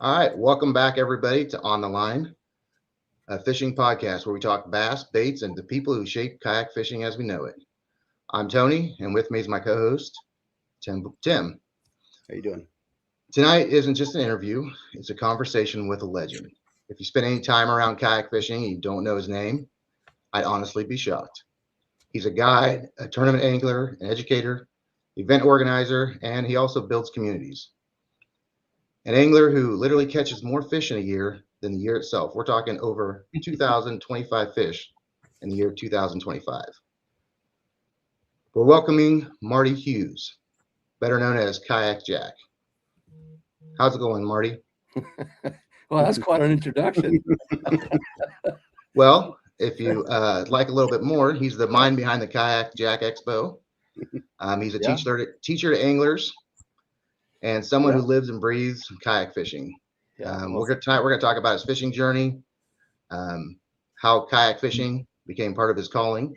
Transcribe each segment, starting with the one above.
All right, welcome back, everybody, to On the Line, a fishing podcast where we talk bass, baits, and the people who shape kayak fishing as we know it. I'm Tony, and with me is my co-host, Tim. How you doing? Tonight isn't just an interview; it's a conversation with a legend. If you spend any time around kayak fishing and you don't know his name, I'd honestly be shocked. He's a guide, a tournament angler, an educator, event organizer, and he also builds communities. An angler who literally catches more fish in a year than the year itself. We're talking over 2,025 fish in the year 2025. We're welcoming Marty Hughes, better known as Kayakjak. How's it going, Marty? Well, that's quite an introduction. Well, if you like a little bit more, he's the mind behind the Kayakjak Expo. He's a teacher to anglers and someone who lives and breathes kayak fishing. Tonight we're going to talk about his fishing journey, how kayak fishing became part of his calling,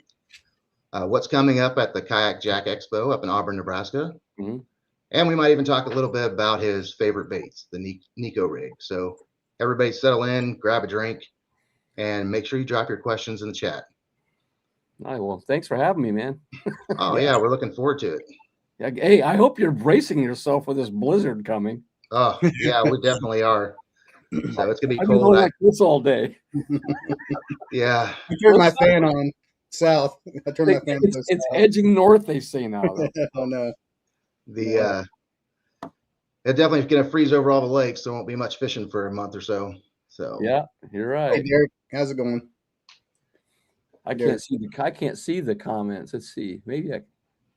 what's coming up at the Kayakjak Expo up in Auburn, Nebraska, and we might even talk a little bit about his favorite baits, the Neko Rig. So everybody settle in, grab a drink, and make sure you drop your questions in the chat. All right, well, thanks for having me, man. Oh, yeah, we're looking forward to it. Yeah, hey, I hope you're bracing yourself for this blizzard coming. Oh, yeah, we definitely are. So it's gonna be I've cold. been going like this all day. Yeah. I turned my fan on south. I turned my fan It's edging north, they say now. Oh no. It's definitely gonna freeze over all the lakes, so there won't be much fishing for a month or so. So yeah, you're right. Hey Derek, how's it going? I can't see the comments. Let's see. Maybe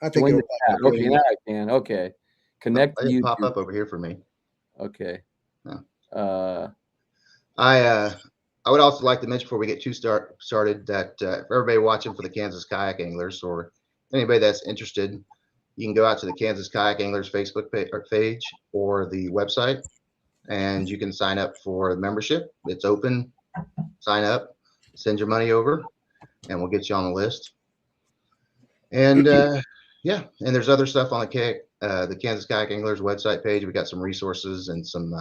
I think join the chat. Okay, now I can. Okay. Connect to YouTube. Pop up over here for me. Okay. Oh. I would also like to mention before we get too started that for everybody watching for the Kansas Kayak Anglers or anybody that's interested, you can go out to the Kansas Kayak Anglers Facebook page or the website, and you can sign up for a membership. It's open. Sign up, send your money over, and we'll get you on the list. And and there's other stuff on the Kansas Kayak Anglers website page. We got some resources and some.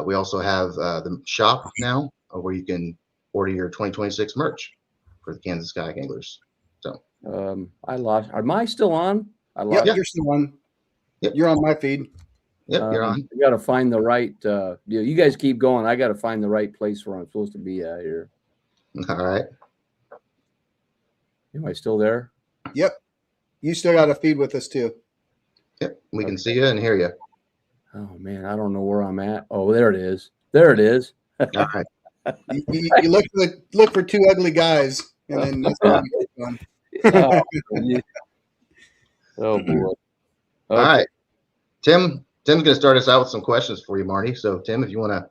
We also have the shop now where you can order your 2026 merch for the Kansas Kayak Anglers. So I lost. Am I still on? Yep, you're still on. Yep. You're on my feed. Yep, you're on. You got to find the right. You guys keep going. I got to find the right place where I'm supposed to be at here. All right. Am I still there? Yep. You still got a feed with us too. Yep, we can see you and hear you. Oh man, I don't know where I'm at. Oh, there it is. There it is. All right. You look for two ugly guys, and then that's gonna be fun. Oh boy. Okay. All right. Tim's going to start us out with some questions for you, Marty. So Tim, if you want to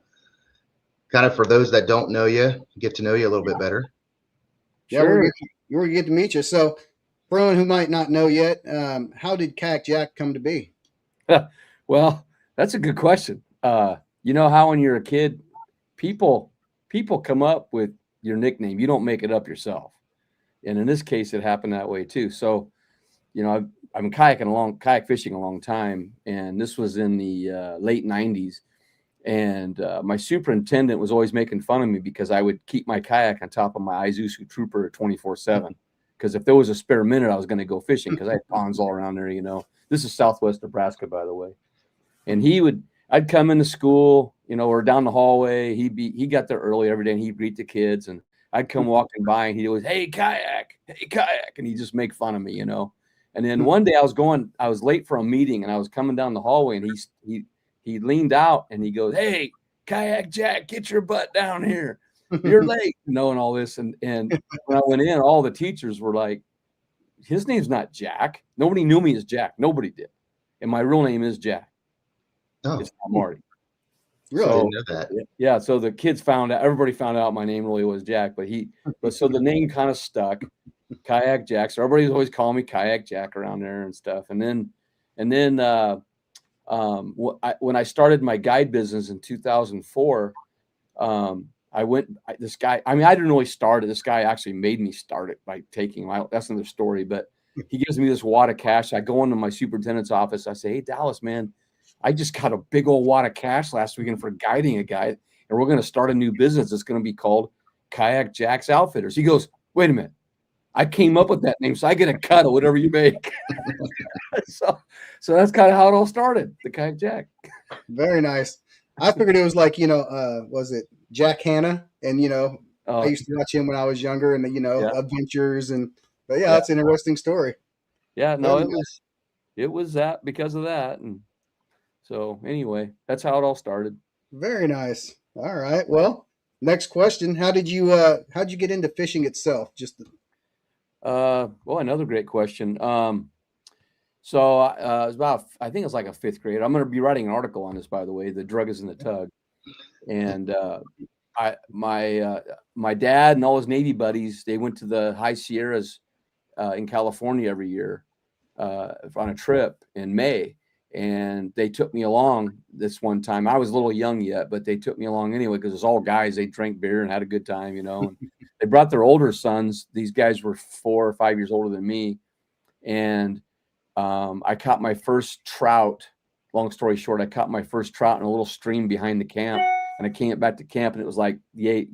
kind of, for those that don't know you, get to know you a little bit better. Yeah, sure. We're going to get to meet you. So for anyone who might not know yet, how did Kayakjak come to be? Well, that's a good question. You know how when you're a kid, people come up with your nickname. You don't make it up yourself. And in this case, it happened that way too. So, you know, I've been kayak fishing a long time, and this was in the late 90s. And my superintendent was always making fun of me because I would keep my kayak on top of my Isuzu Trooper 24/7. Because if there was a spare minute, I was going to go fishing because I had ponds all around there, you know. This is Southwest Nebraska, by the way. And I'd come into school, you know, or down the hallway. He got there early every day, and he'd greet the kids. And I'd come walking by, and he'd always, hey, kayak, and he'd just make fun of me, you know. And then one day I was late for a meeting, and I was coming down the hallway, and he leaned out, and he goes, hey, Kayakjak, get your butt down here. You're late, you know, and all this. And when I went in, all the teachers were like, his name's not Jack. Nobody knew me as Jack. Nobody did. And my real name is Jack. Oh. It's not Marty. Really? I didn't know that. Yeah. So the kids everybody found out my name really was Jack, but so the name kind of stuck, Kayakjak. So everybody's always calling me Kayakjak around there and stuff. And then when I started my guide business in 2004, this guy, I didn't really start it. This guy actually made me start it by taking that's another story, but he gives me this wad of cash. I go into my superintendent's office. I say, hey, Dallas, man, I just got a big old wad of cash last weekend for guiding a guy, and we're going to start a new business. It's going to be called Kayakjak Outfitters. He goes, wait a minute. I came up with that name, so I get a cut of whatever you make. so that's kind of how it all started, the Kayakjak. Very nice. I figured it was like, was it Jack Hanna? And, I used to watch him when I was younger and, adventures. But yeah, that's an interesting story. Yeah, no, it was that because of that. And so anyway, that's how it all started. Very nice. All right. Well, next question. how'd you get into fishing itself? Well, another great question. So it was about, I think it's like a fifth grade. I'm going to be writing an article on this, by the way. The drug is in the tug. And my dad and all his Navy buddies, they went to the high Sierras in California every year on a trip in May. And they took me along this one time. I was a little young yet, but they took me along anyway because it was all guys. They drank beer and had a good time, And they brought their older sons. These guys were 4 or 5 years older than me. And I caught my first trout. Long story short, I caught my first trout in a little stream behind the camp. And I came back to camp, and it was like yay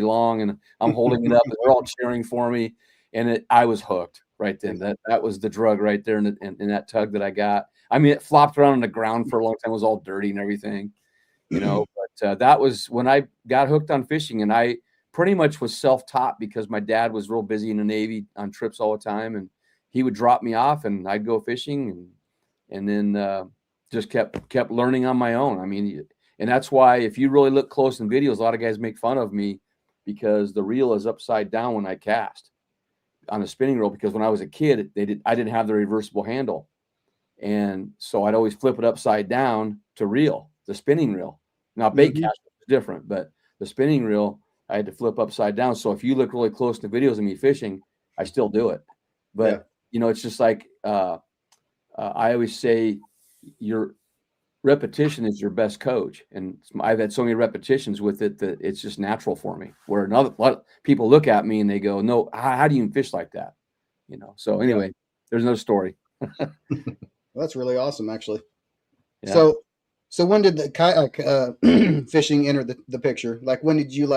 long, and I'm holding it up, and they're all cheering for me. And I was hooked right then. That was the drug right there in that tug that I got. I mean, it flopped around on the ground for a long time. It was all dirty and everything, But that was when I got hooked on fishing, and I pretty much was self-taught because my dad was real busy in the Navy on trips all the time, and he would drop me off, and I'd go fishing, and then just kept learning on my own. I mean, and that's why if you really look close in videos, a lot of guys make fun of me because the reel is upside down when I cast on a spinning reel, because when I was a kid, I didn't have the reversible handle. And so I'd always flip it upside down to reel, the spinning reel. Now bait casting is different, but the spinning reel, I had to flip upside down. So if you look really close to videos of me fishing, I still do it. But, it's just like I always say, your repetition is your best coach. And I've had so many repetitions with it that it's just natural for me, where a lot of people look at me and they go, no, how do you even fish like that? So anyway, there's no story. Well, that's really awesome, actually. Yeah. So when did the kayak fishing enter the picture? Like, when did you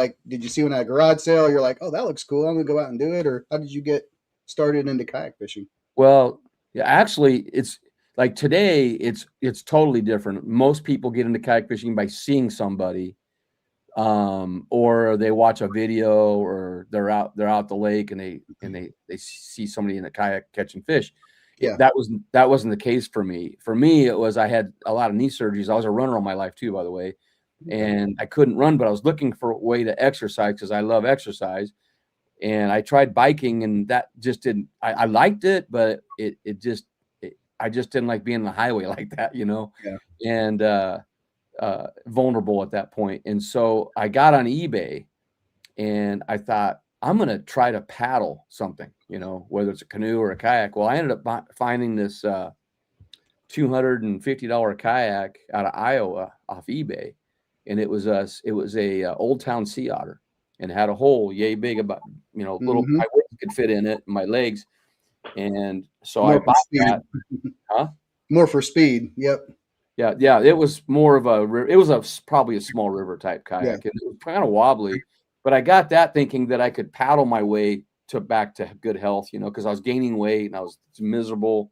see one at a garage sale? You're like, oh, that looks cool, I'm gonna go out and do it. Or how did you get started into kayak fishing? Well, yeah, actually, it's like today, it's totally different. Most people get into kayak fishing by seeing somebody, or they watch a video, or they're out the lake and they see somebody in a kayak catching fish. Yeah. That wasn't the case for me. For me, it was, I had a lot of knee surgeries. I was a runner all my life too, by the way, and I couldn't run, but I was looking for a way to exercise because I love exercise. And I tried biking, and that just didn't. I liked it, but I just didn't like being on the highway like that, and vulnerable at that point. And so I got on eBay, and I thought, I'm going to try to paddle something, whether it's a canoe or a kayak. Well, I ended up finding this $250 kayak out of Iowa off eBay. And it was a Old Town Sea Otter, and had a hole yay big, about, little, my waist could fit in it, and my legs. And so I bought that. Huh? More for speed. Yep. Yeah. It was more of probably a small river type kayak. And it was kind of wobbly. But I got that thinking that I could paddle my way back to good health, because I was gaining weight and I was miserable,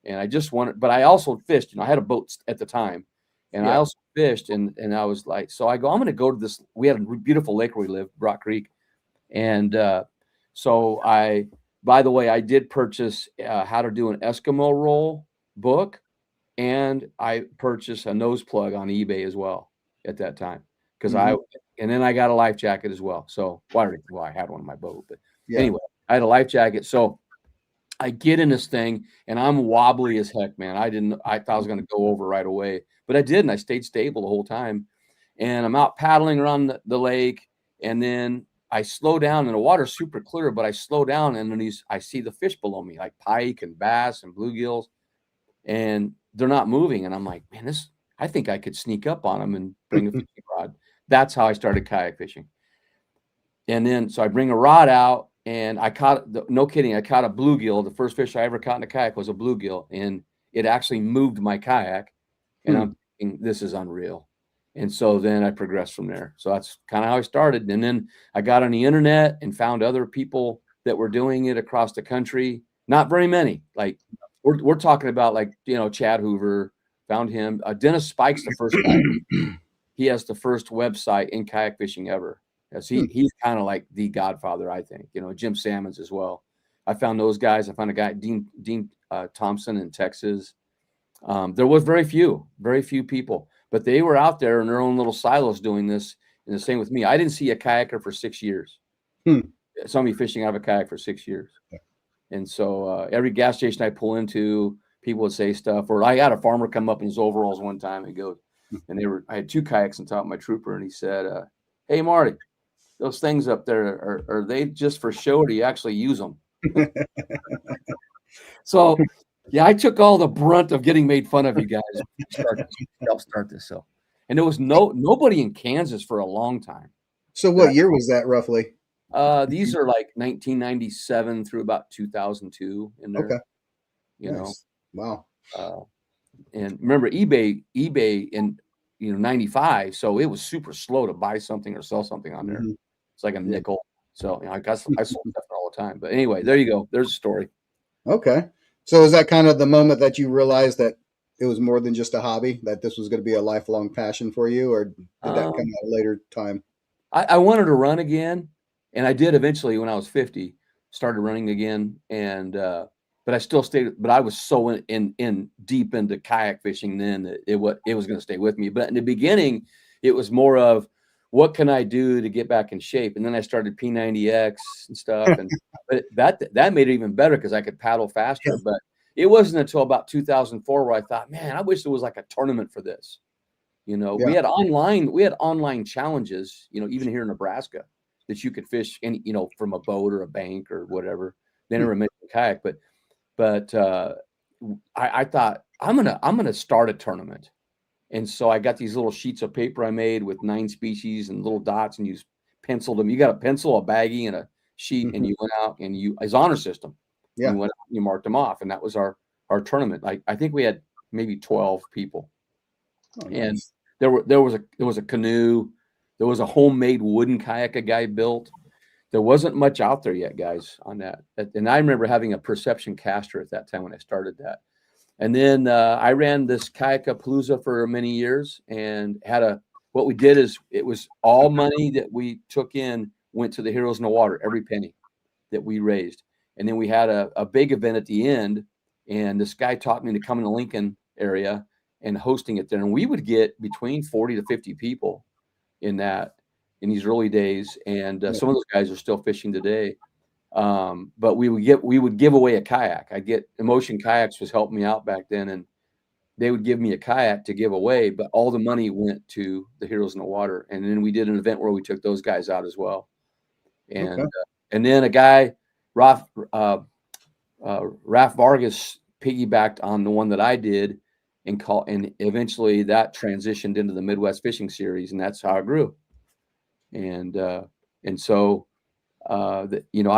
and I just wanted. But I also fished. I had a boat at the time, and I also fished, and I was like, so I go, I'm going to go to this. We had a beautiful lake where we lived, Rock Creek, and so by the way, I did purchase How to Do an Eskimo Roll book, and I purchased a nose plug on eBay as well at that time, because and then I got a life jacket as well. So, I had one in my boat, but anyway, I had a life jacket. So I get in this thing, and I'm wobbly as heck, man. I thought I was going to go over right away, but I didn't. I stayed stable the whole time, and I'm out paddling around the lake, and then I slow down, and the water's super clear, but I slow down, and then I see the fish below me, like pike and bass and bluegills, and they're not moving. And I'm like, man, I think I could sneak up on them and bring a fishing rod. That's how I started kayak fishing. And then, so I bring a rod out, and I caught, no kidding, I caught a bluegill. The first fish I ever caught in a kayak was a bluegill, and it actually moved my kayak. And I'm thinking, this is unreal. And so then I progressed from there. So that's kind of how I started. And then I got on the internet and found other people that were doing it across the country. Not very many. Like we're talking about, like, Chad Hoover, found him. Dennis Spike's the first guy. He has the first website in kayak fishing ever. Yes, he's kind of like the godfather, I think. Jim Salmons as well. I found those guys. I found a guy, Dean Thompson in Texas. There was very few people, but they were out there in their own little silos doing this. And the same with me. I didn't see a kayaker for 6 years. Somebody fishing out of a kayak for 6 years. And so every gas station I pull into, people would say stuff. Or I had a farmer come up in his overalls one time and go, and I had 2 kayaks on top of my trooper, and he said, "Hey, Marty, those things up there, are they just for show, or do you actually use them?" So, yeah, I took all the brunt of getting made fun of, you guys. Help start this. So, and there was nobody in Kansas for a long time. So what year was that roughly? These are like 1997 through about 2002 in there. Okay. Nice. Wow. And remember eBay in 95, so it was super slow to buy something or sell something on there. It's like a nickel. So I sold stuff all the time. But anyway, there you go. There's a story. Okay. So is that kind of the moment that you realized that it was more than just a hobby, that this was going to be a lifelong passion for you, or did that come at a later time? I wanted to run again, and I did eventually when I was 50, started running again, and but I still stayed. But I was so in deep into kayak fishing then that it was going to stay with me. But in the beginning, it was more of, what can I do to get back in shape? And then I started P90X and stuff, and but that made it even better because I could paddle faster. But it wasn't until about 2004 where I thought, man, I wish there was like a tournament for this. We had online challenges, even here in Nebraska, that you could fish from a boat or a bank or whatever. They never mentioned kayak, but I thought I'm gonna start a tournament. And so I got these little sheets of paper I made with 9 species and little dots, and you penciled them. You got a pencil, a baggie, and a sheet, and you went out and as honor system. You went out and you marked them off, and that was our tournament. I think we had maybe 12 people. Oh, nice. And there was a canoe, there was a homemade wooden kayak a guy built. There wasn't much out there yet, guys, on that. And I remember having a Perception caster at that time when I started that. And then I ran this Kayakapalooza for many years, and what we did is, it was all money that we took in went to the Heroes in the Water, every penny that we raised. And then we had a big event at the end, and this guy taught me to come in the Lincoln area and hosting it there. And we would get between 40 to 50 people in these early days. And some of those guys are still fishing today. But we would give away a kayak. Emotion Kayaks was helping me out back then, and they would give me a kayak to give away, but all the money went to the Heroes in the Water. And then we did an event where we took those guys out as well. And and then a guy, Raf Vargas, piggybacked on the one that I did, and eventually that transitioned into the Midwest Fishing Series, and that's how it grew. And so I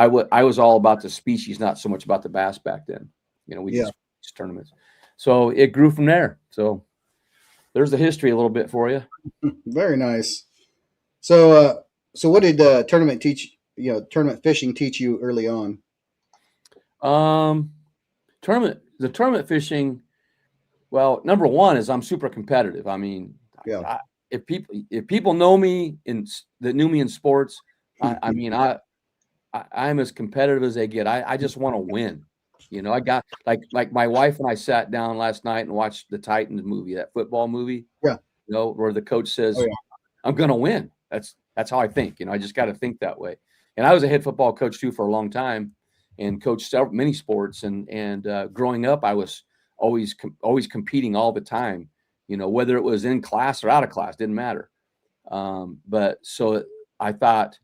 was all about the species, not so much about the bass back then. We did tournaments, so it grew from there. So there's the history a little bit for you. Very nice. So what did tournament fishing teach you early on? The tournament fishing. Well, number one is I'm super competitive. I mean, if people know me that knew me in sports, I'm as competitive as they get. I just want to win. I got like my wife and I sat down last night and watched the Titans movie, that football movie. Yeah. Where the coach says, I'm going to win. That's how I think. I just got to think that way. And I was a head football coach too for a long time, and coached many sports. And growing up, I was always competing all the time. Whether it was in class or out of class, didn't matter. But so I thought,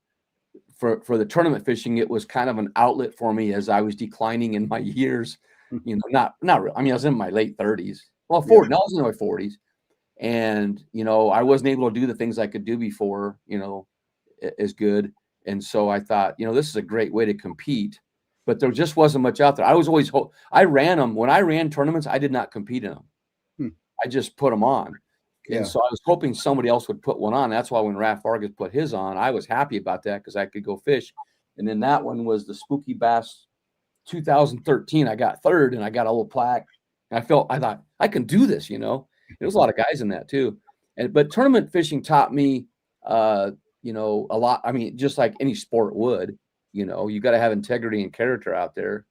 for the tournament fishing, it was kind of an outlet for me as I was declining in my years. Not really. I mean, I was in my late 30s. Well, 40. No, I was in my 40s, and I wasn't able to do the things I could do before. As good. And so I thought, this is a great way to compete. But there just wasn't much out there. I ran them when I ran tournaments. I did not compete in them. I just put them on. And so I was hoping somebody else would put one on. That's why when Raph Vargas put his on, I was happy about that because I could go fish. And then that one was the Spooky Bass 2013. I got third and I got a little plaque. And I thought I can do this, you know. There was a lot of guys in that too. But tournament fishing taught me, you know, a lot. I mean, just like any sport would, you know, you got to have integrity and character out there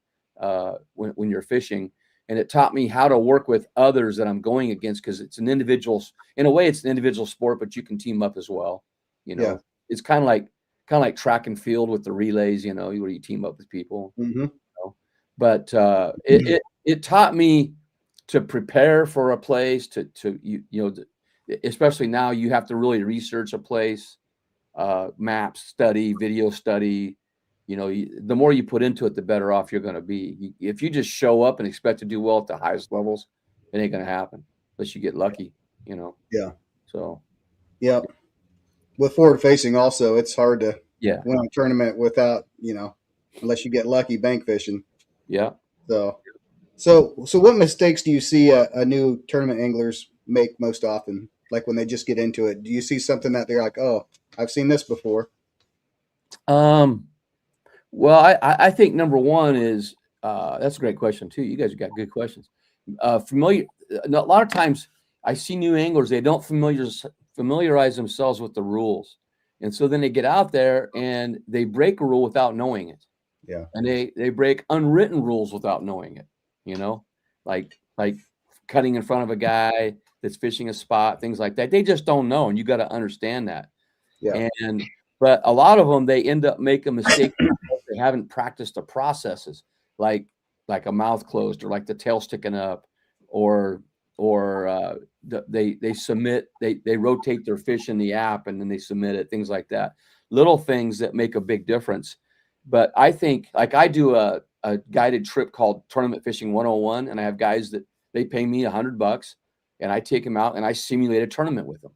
when you're fishing. And it taught me how to work with others that I'm going against because it's an individual. In a way, it's an individual sport, but you can team up as well. You know, it's kind of like track and field with the relays. You know, where you team up with people. Mm-hmm. You know? But it taught me to prepare for a place. You know, especially now you have to really research a place, maps, study, video study. You know, the more you put into it, the better off you're going to be. If you just show up and expect to do well at the highest levels, it ain't going to happen unless you get lucky, you know? Yeah. So, yeah. With forward facing also, it's hard to win a tournament without, you know, unless you get lucky bank fishing. Yeah. So what mistakes do you see a new tournament anglers make most often? Like when they just get into it, do you see something that they're like, oh, I've seen this before? Well, I think number one is that's a great question too. You guys have got good questions. Familiar. A lot of times I see new anglers, they don't familiarize themselves with the rules. And so then they get out there and they break a rule without knowing it. Yeah. And they break unwritten rules without knowing it, you know, like cutting in front of a guy that's fishing a spot, things like that. They just don't know. And you got to understand that. Yeah. But a lot of them, they end up making mistakes because they haven't practiced the processes, like a mouth closed or like the tail sticking up, or they submit, they rotate their fish in the app and then they submit it, things like that. Little things that make a big difference. But I think, like, I do a guided trip called Tournament Fishing 101, and I have guys that they pay me $100, and I take them out and I simulate a tournament with them.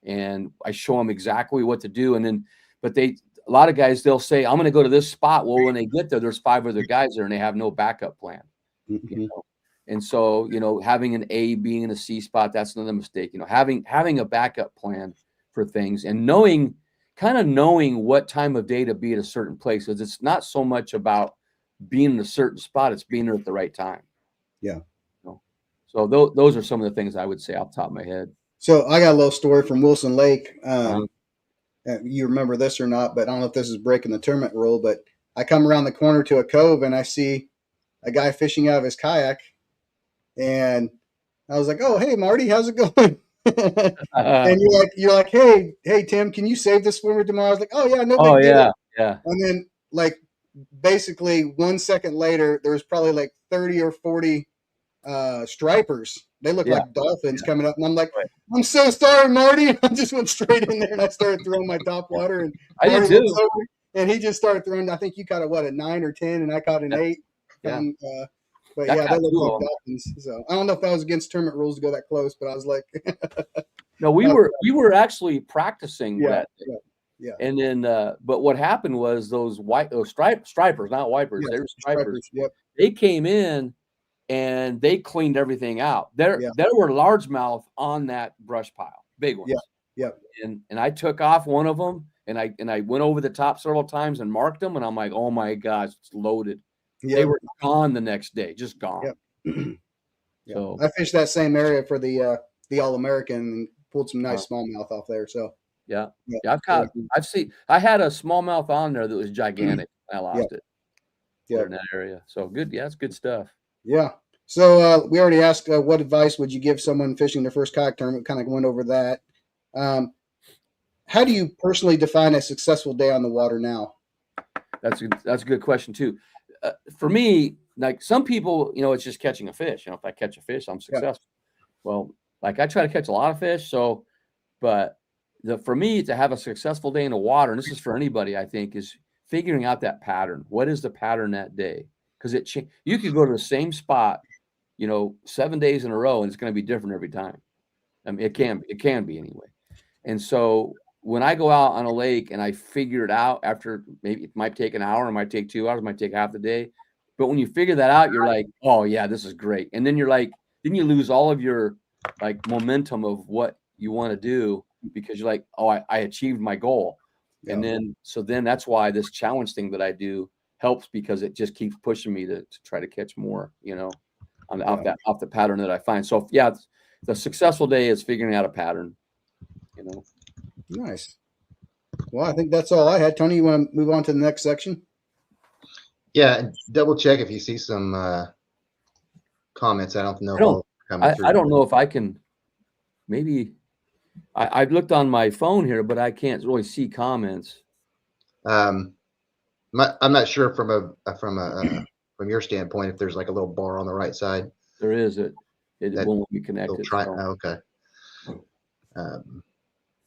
And I show them exactly what to do. And then, but a lot of guys, they'll say, I'm going to go to this spot. Well, when they get there, there's 5 other guys there and they have no backup plan. Mm-hmm. You know? And so, you know, having an A being in a C spot, that's another mistake. You know, having a backup plan for things and knowing what time of day to be at a certain place. Because it's not so much about being in a certain spot, it's being there at the right time. Yeah. You know? So those are some of the things I would say off the top of my head. So I got a little story from Wilson Lake. You remember this or not, but I don't know if this is breaking the tournament rule, but I come around the corner to a cove and I see a guy fishing out of his kayak. And I was like, oh, hey, Marty, how's it going? And you're like, hey, Tim, can you save this for me tomorrow? I was like, oh, yeah, no big deal. Yeah. And then, like, basically 1 second later, there was probably like 30 or 40 stripers. They look like dolphins coming up, and I'm like, I'm so sorry, Marty. I just went straight in there and I started throwing my top water, and I did too. And he just started throwing. I think you caught a 9 or 10, and I caught an 8. Yeah. But they look like dolphins. So I don't know if that was against tournament rules to go that close, but I was like, no, we were actually practicing that. Yeah. And then, but what happened was those stripers, not wipers, they were stripers. Yep. They came in and they cleaned everything out. There were largemouth on that brush pile, big ones. Yeah. And I took off one of them and I went over the top several times and marked them. And I'm like, oh my gosh, it's loaded. Yep. They were gone the next day, just gone. Yep. So I fished that same area for the All-American and pulled some nice smallmouth off there. So yeah. I had a smallmouth on there that was gigantic. I lost it. Yeah, in that area. So good. Yeah, it's good stuff. Yeah. So we already asked what advice would you give someone fishing their first kayak tournament? Kind of went over that. How do you personally define a successful day on the water now? That's a good question too. For me, like some people, you know, it's just catching a fish. You know, if I catch a fish, I'm successful. Yeah. Well, like I try to catch a lot of fish. So, but for me to have a successful day in the water, and this is for anybody, I think, is figuring out that pattern. What is the pattern that day? Because you could go to the same spot, you know, 7 days in a row, and it's going to be different every time. I mean, it can be anyway. And so when I go out on a lake and I figure it out after, maybe it might take an hour, it might take 2 hours, it might take half the day. But when you figure that out, you're like, oh yeah, this is great. And then you're like, then you lose all of your like momentum of what you want to do, because you're like, oh, I achieved my goal. Yeah. And then that's why this challenge thing that I do helps, because it just keeps pushing me to try to catch more, off the pattern that I find. So yeah, the successful day is figuring out a pattern, Nice. Well, I think that's all I had. Tony, you want to move on to the next section? Yeah, double check if you see some comments. I don't know if all coming through. I don't know if I can. Maybe I've looked on my phone here, but I can't really see comments. I'm not sure from your standpoint if there's like a little bar on the right side. There is. It won't let me connect it. Okay.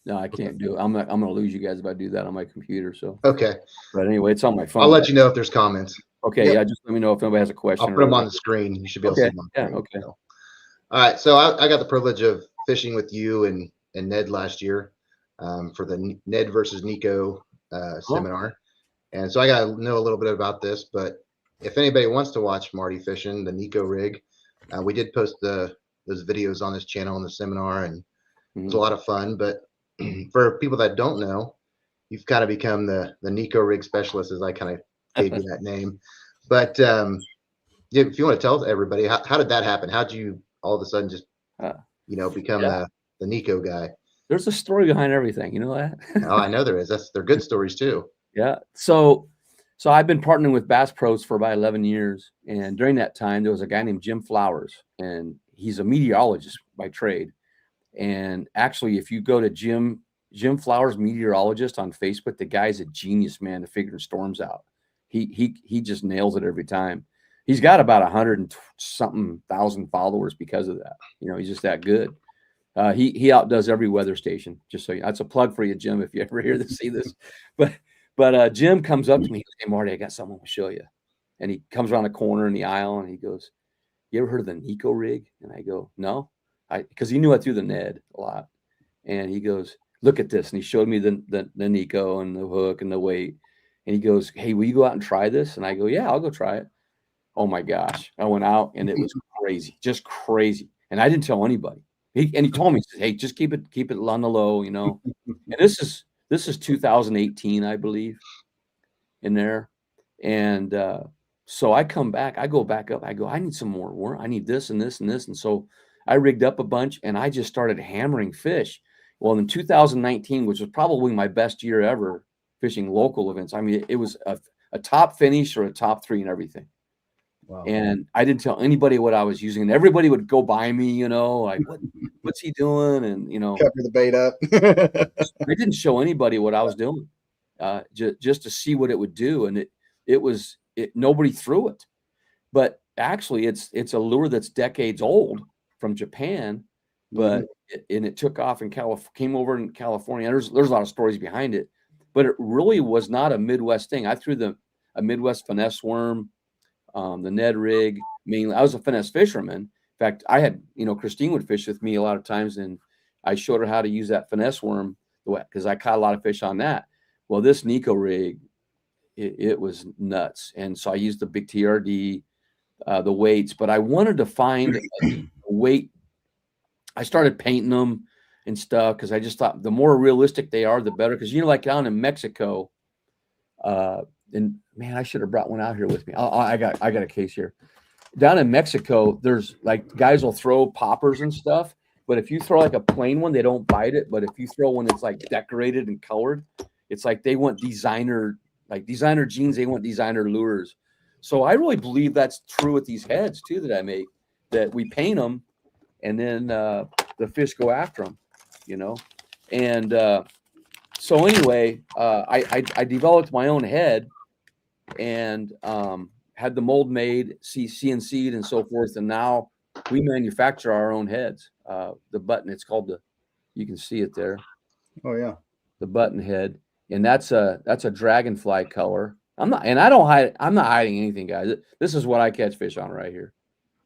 No, I can't do it. I'm going to lose you guys if I do that on my computer. So okay. But anyway, it's on my phone. I'll let you know if there's comments. Okay. Yeah. Just let me know if anybody has a question. I'll put them on the screen. You should be able to see them on the screen. Okay. So. All right. So I got the privilege of fishing with you and Ned last year for the Ned versus Neko seminar. And so I got to know a little bit about this, but if anybody wants to watch Marty fishing the Neko Rig, we did post those videos on this channel in the seminar, and it was a lot of fun. But for people that don't know, you've kind of become the Neko Rig specialist, as I kind of gave you that name. But if you want to tell everybody, how did that happen? How did you all of a sudden just become the Neko guy? There's a story behind everything. You know that? Oh, I know there is. They're good stories too. Yeah. So I've been partnering with Bass Pros for about 11 years. And during that time, there was a guy named Jim Flowers, and he's a meteorologist by trade. And actually, if you go to Jim Flowers Meteorologist on Facebook, the guy's a genius, man, to figure storms out. He just nails it every time. He's got about 100 and something thousand followers because of that. He's just that good. He outdoes every weather station. Just so that's a plug for you, Jim, if you ever see this. But Jim comes up to me. He goes, "Hey, Marty, I got something to show you." And he comes around the corner in the aisle and he goes, "You ever heard of the Neko Rig?" And I go, "No," because he knew I threw the Ned a lot. And he goes, "Look at this." And he showed me the Neko and the hook and the weight. And he goes, "Hey, will you go out and try this?" And I go, "Yeah, I'll go try it." Oh my gosh. I went out and it was crazy, just crazy. And I didn't tell anybody. He told me, he said, "Hey, just keep it on the low, And this is 2018, I believe, in there. And so I come back, I go back up, I go, "I need some more work. I need this and this and this." And so I rigged up a bunch and I just started hammering fish. Well, in 2019, which was probably my best year ever fishing local events, I mean, it was a top finish or a top 3 and everything. Wow. And I didn't tell anybody what I was using, and everybody would go by me, like, what's he doing? And cover the bait up. I didn't show anybody what I was doing, just to see what it would do, and nobody threw it. But actually, it's a lure that's decades old from Japan, but it took off in came over in California. There's a lot of stories behind it, but it really was not a Midwest thing. I threw a Midwest finesse worm. The Ned rig, mainly. I was a finesse fisherman. In fact, I had, Christine would fish with me a lot of times, and I showed her how to use that finesse worm because I caught a lot of fish on that. Well, this Neko rig, it was nuts. And so I used the big TRD, the weights, but I wanted to find a weight. I started painting them and stuff because I just thought the more realistic they are, the better. Because, like down in Mexico, and man, I should have brought one out here with me. I got a case here. Down in Mexico, there's like guys will throw poppers and stuff, but if you throw like a plain one, they don't bite it. But if you throw one that's like decorated and colored, it's like they want designer jeans. They want designer lures. So I really believe that's true with these heads too that I make. That we paint them, and then the fish go after them, And so anyway, I developed my own head. And had the mold made, CNC'd and so forth. And now we manufacture our own heads. The button, it's called you can see it there. Oh yeah. The button head. And that's a dragonfly color. I'm not hiding anything, guys. This is what I catch fish on right here.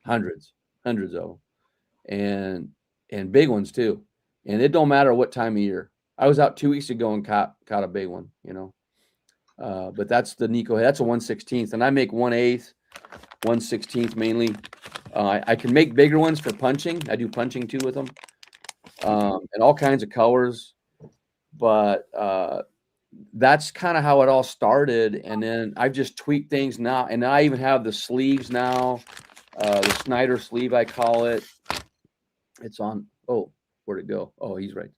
Hundreds of them. And big ones too. And it don't matter what time of year. I was out 2 weeks ago and caught a big one, But that's the Neko. That's a 1/16, and I make 1/8. 1/16 mainly. I can make bigger ones for punching. I do punching too with them, and all kinds of colors. But that's kind of how it all started. And then I've just tweaked things now. And I even have the sleeves now, the Snyder sleeve, I call it. It's on. Oh, where'd it go? Oh, he's right.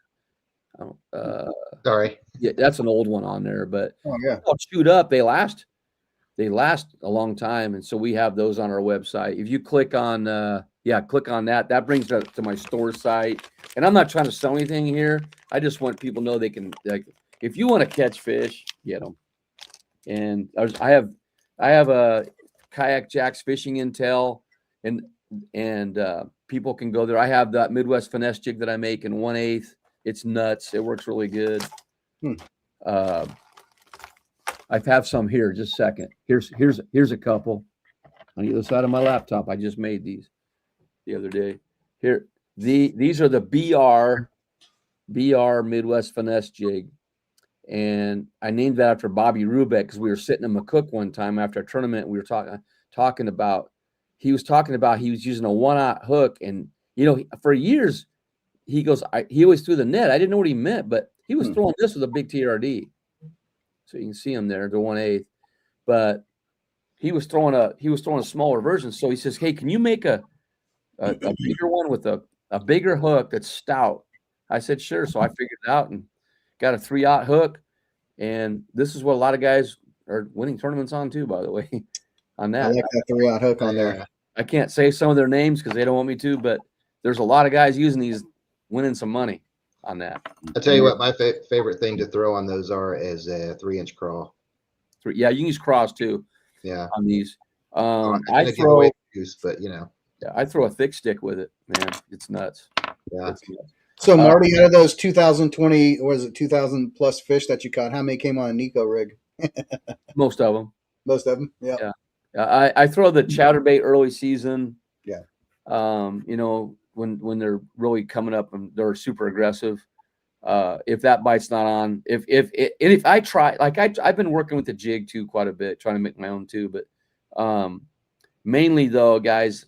Sorry. Yeah, that's an old one on there, but yeah, all chewed up. They last a long time. And so we have those on our website. If you click on, click on that. That brings it to my store site. And I'm not trying to sell anything here. I just want people to know they can, like, if you want to catch fish, get them. And I have a Kayakjak fishing intel, and people can go there. I have that Midwest finesse jig that I make in 1/8. It's nuts. It works really good. I have some here. Just a second. Here's a couple on the other side of my laptop. I just made these the other day. Here, these are the BR Midwest finesse jig, and I named that after Bobby Rubeck because we were sitting in McCook one time after a tournament. We were talking about he was using a 1/0 hook, and for years he goes he always threw the net. I didn't know what he meant, but he was throwing this with a big TRD. So you can see him there, the 1/8, but he was throwing a smaller version. So he says, "Hey, can you make a bigger one with a bigger hook that's stout?" I said, "Sure." So I figured it out and got a 3/0 hook, and this is what a lot of guys are winning tournaments on too. By the way, on that, I like that 3/0 hook on there. I can't say some of their names because they don't want me to, but there's a lot of guys using these, winning some money on that. I'll tell you what, my favorite thing to throw on those is a 3-inch crawl. Yeah, you can use cross too. Yeah, on these. I throw juice, but I throw a thick stick with it, man. It's nuts. Yeah. It's nuts. So Marty, out of those 2020, or is it 2,000 plus fish that you caught, how many came on a Neko rig? Most of them. Most of them. Yeah. I throw the chatterbait early season. Yeah. When they're really coming up and they're super aggressive. If that bite's not on, if I try, like I've been working with the jig too quite a bit, trying to make my own too, but mainly though, guys,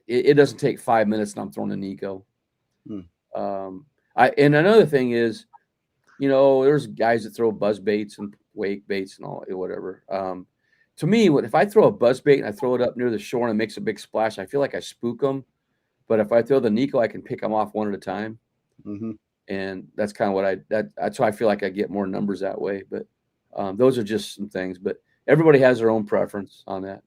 it doesn't take 5 minutes and I'm throwing a Neko. And another thing is, there's guys that throw buzz baits and wake baits and all whatever. To me, if I throw a buzz bait and I throw it up near the shore and it makes a big splash, I feel like I spook them. But if I throw the Neko, I can pick them off one at a time. Mm-hmm. And that's kind of that's why I feel like I get more numbers that way. But those are just some things. But everybody has their own preference on that.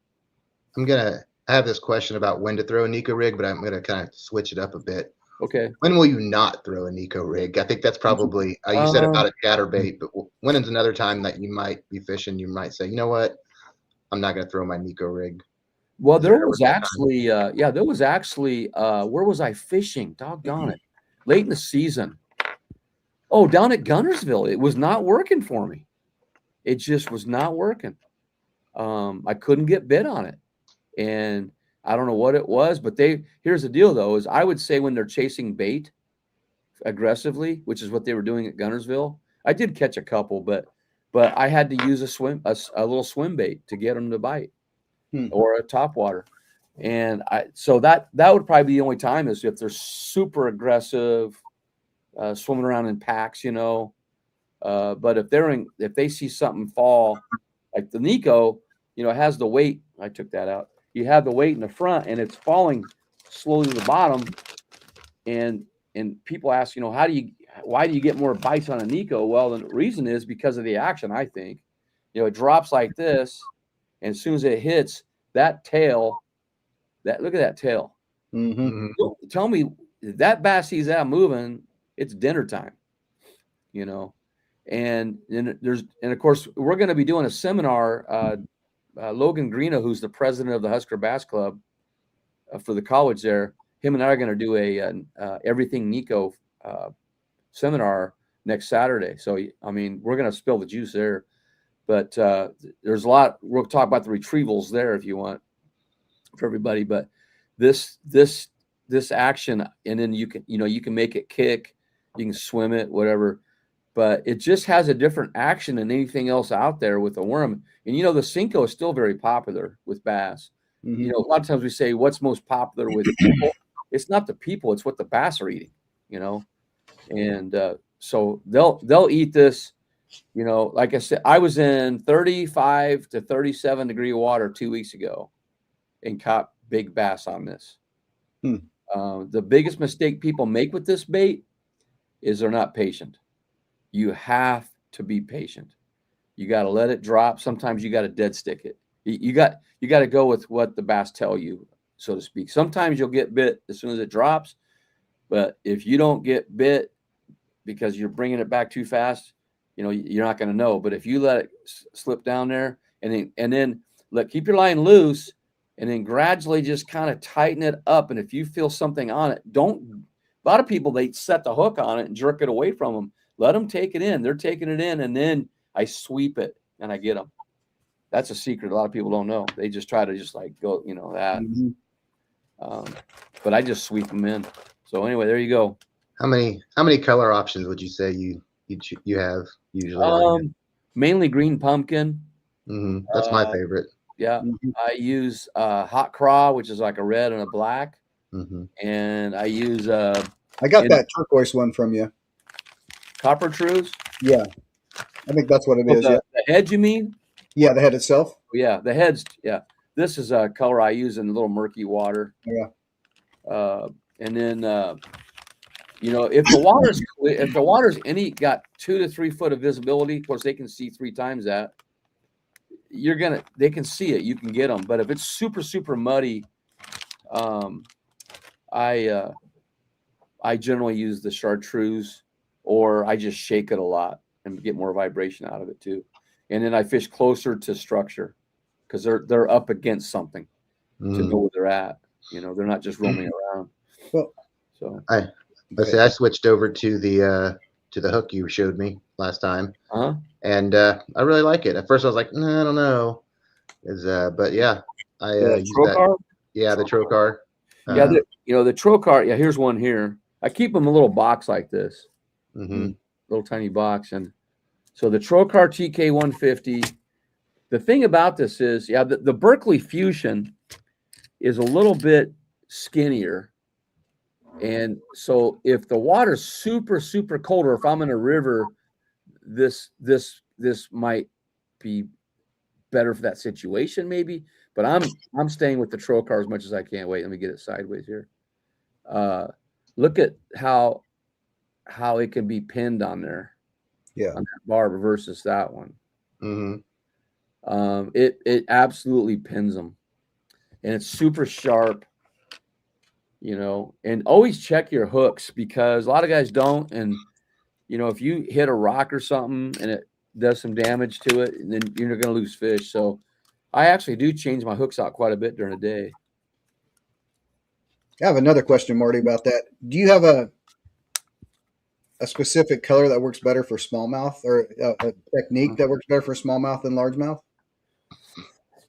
I have this question about when to throw a Neko rig, but I'm gonna kind of switch it up a bit. Okay. When will you not throw a Neko rig? I think that's probably you said about a chatterbait, but when is another time that you might be fishing? You might say, you know what, I'm not gonna throw my Neko rig. Well, there was actually, where was I fishing? Doggone it. Late in the season. Oh, down at Gunnersville. It was not working for me. It just was not working. I couldn't get bit on it. And I don't know what it was, but here's the deal though, is I would say when they're chasing bait aggressively, which is what they were doing at Gunnersville, I did catch a couple, but I had to use a little swim bait to get them to bite. Or a topwater. And so that would probably be the only time is if they're super aggressive, swimming around in packs, but if they see something fall, like the Neko, it has the weight. I took that out. You have the weight in the front and it's falling slowly to the bottom. And people ask, why do you get more bites on a Neko? Well, the reason is because of the action, I think. It drops like this. And as soon as it hits that tail, look at that tail. Mm-hmm. Tell me if that bass sees that moving, it's dinner time, And of course we're going to be doing a seminar. Logan Greeno, who's the president of the Husker Bass Club for the college there, him and I are going to do a everything Neko seminar next Saturday. So we're going to spill the juice there. But there's a lot. We'll talk about the retrievals there if you want for everybody. But this action, and then you can make it kick, you can swim it, whatever. But it just has a different action than anything else out there with the worm. And the Senko is still very popular with bass. Mm-hmm. You know, a lot of times we say what's most popular with people. It's not the people; it's what the bass are eating. You know, and so they'll eat this. You know, like I said, I was in 35 to 37 degree water 2 weeks ago and caught big bass on this. Hmm. The biggest mistake people make with this bait is they're not patient. You have to be patient. You got to let it drop. Sometimes you got to dead stick it. You got to go with what the bass tell you, so to speak. Sometimes you'll get bit as soon as it drops, but if you don't get bit because you're bringing it back too fast, you know, you're not going to know. But if you let it slip down there and then keep your line loose and then gradually just kind of tighten it up. And if you feel something on it, don't. A lot of people, they set the hook on it and jerk it away from them. Let them take it in. They're taking it in, and then I sweep it and I get them. That's a secret a lot of people don't know. They just try to just like go, you know, that. Mm-hmm. But I just sweep them in. So anyway, there you go. How many color options would you say you have usually? Mainly green pumpkin. Mm-hmm. That's my favorite. Yeah, Mm-hmm. I use hot craw, which is like a red and a black, Mm-hmm. and I use I got that turquoise one from you. copper trues. Yeah, I think that's what it Oh, is. Yeah, the head, you mean? yeah, the head itself. Yeah, the heads. Yeah, this is a color I use in a little murky water. Yeah. And then you know, if the water's clear, if the water's got 2 to 3 foot of visibility, of course they can see 3 times that. They can see it. You can get them, but if it's super muddy, I generally use the chartreuse, or I just shake it a lot and get more vibration out of it too. And then I fish closer to structure because they're up against something to know where they're at. You know, they're not just roaming around. Well, So let's say I switched over to the hook you showed me last time, and I really like it. At first, I was like, I don't know, but yeah, I use that. Yeah, the trocar. Yeah, you know, the trocar. Yeah, here's one here. I keep them in a little box like this, little tiny box, and so the trocar TK 150. The thing about this is, yeah, the Berkeley Fusion is a little bit skinnier, and so if the water's super cold, or if I'm in a river, this might be better for that situation, maybe. But I'm staying with the trocar as much as I can. Wait, let me get it sideways here. Look at how it can be pinned on there, on that barb versus that one. It absolutely pins them, and it's super sharp. You know, and always check your hooks, because a lot of guys don't. And you know, if you hit a rock or something and it does some damage to it, and then you're going to lose fish. So I actually do change my hooks out quite a bit during the day. I have another question, Marty, about that. Do you have a specific color that works better for smallmouth, or a technique that works better for smallmouth than largemouth?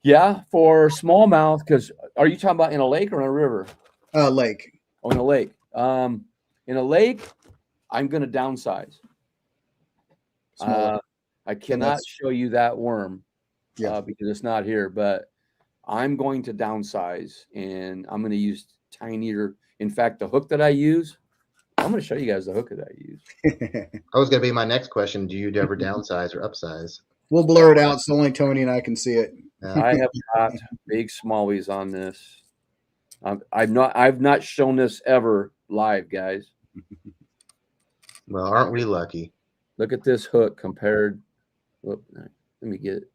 Yeah, for smallmouth, because are you talking about in a lake or in a river? Lake. Oh, in a lake. In a lake, I'm going to downsize. I cannot show you that worm because it's not here, but I'm going to downsize, and I'm going to use tinier. In fact, the hook that I use, I'm going to show you guys the hook that I use. That was going to be my next question. Do you ever downsize or upsize? We'll blur it out so only Tony and I can see it. I have got big smallies on this. I've not shown this ever live, guys. Well, aren't we lucky? Look at this hook compared. Whoop, let me get it.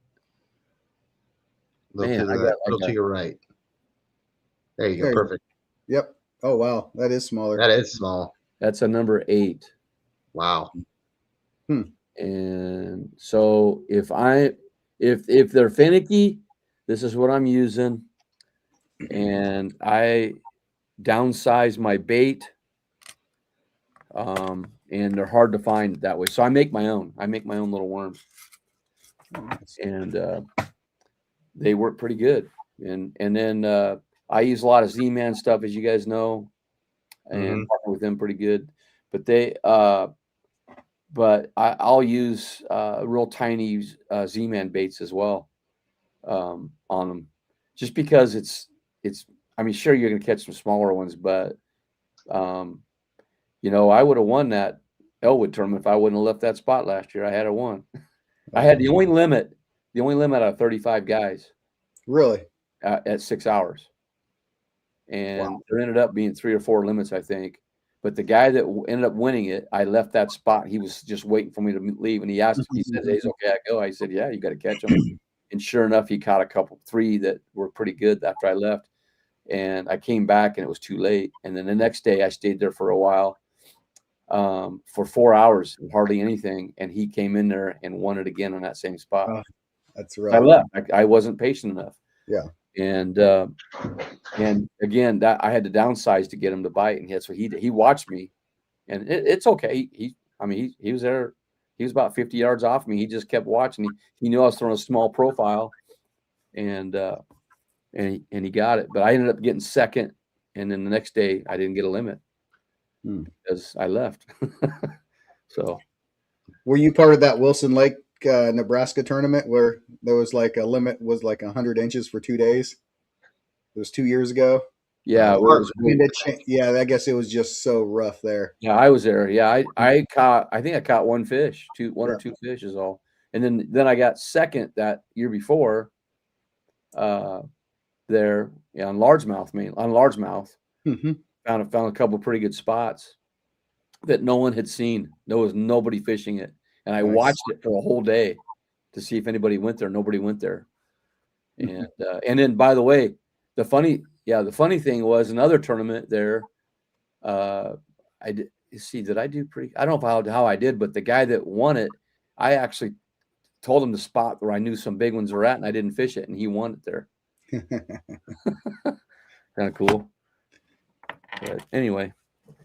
A little to your right. There you go. Perfect. Yep. Oh, wow. That is smaller. That is small. That's a number 8. Wow. And so if they're finicky, this is what I'm using. And I downsize my bait. And they're hard to find that way. So I make my own. I make my own little worms. And they work pretty good. And then I use a lot of Z-Man stuff, as you guys know, and partner with them pretty good. But I'll use real tiny Z-Man baits as well on them. just because it's. I mean, sure, you're going to catch some smaller ones, but you know, I would have won that Elwood tournament if I wouldn't have left that spot last year. I had it won. I had the only limit out of 35 guys. Really? At 6 hours. And there ended up being 3 or 4 limits, I think. But the guy that ended up winning it, I left that spot. He was just waiting for me to leave. And he said, hey, it's okay, I go. I said, yeah, you got to catch him. And sure enough, he caught 3 that were pretty good after I left. And I came back and it was too late. And then the next day I stayed there for a while for 4 hours, hardly anything. And he came in there and won it again on that same spot. Oh, that's right. I left. I wasn't patient enough. Yeah. And again, that I had to downsize to get him to bite. And so he watched me, and it's okay. He was there. He was about 50 yards off me. He just kept watching. He knew I was throwing a small profile, and he got it. But I ended up getting second. And then the next day I didn't get a limit because I left. So were you part of that Wilson Lake, Nebraska tournament where there was like a limit was like 100 inches for 2 days? It was 2 years ago. Yeah. I guess it was just so rough there. Yeah, I was there. Yeah, I think I caught one or two fish is all. And then I got second that year before there on largemouth. Mm-hmm. Found a couple of pretty good spots that no one had seen. There was nobody fishing it. And I watched it for a whole day to see if anybody went there. Nobody went there. And then, by the way, the funny thing was another tournament there. Did I do pretty? I don't know how I did, but the guy that won it, I actually told him the spot where I knew some big ones were at, and I didn't fish it, and he won it there. Kind of cool. But anyway.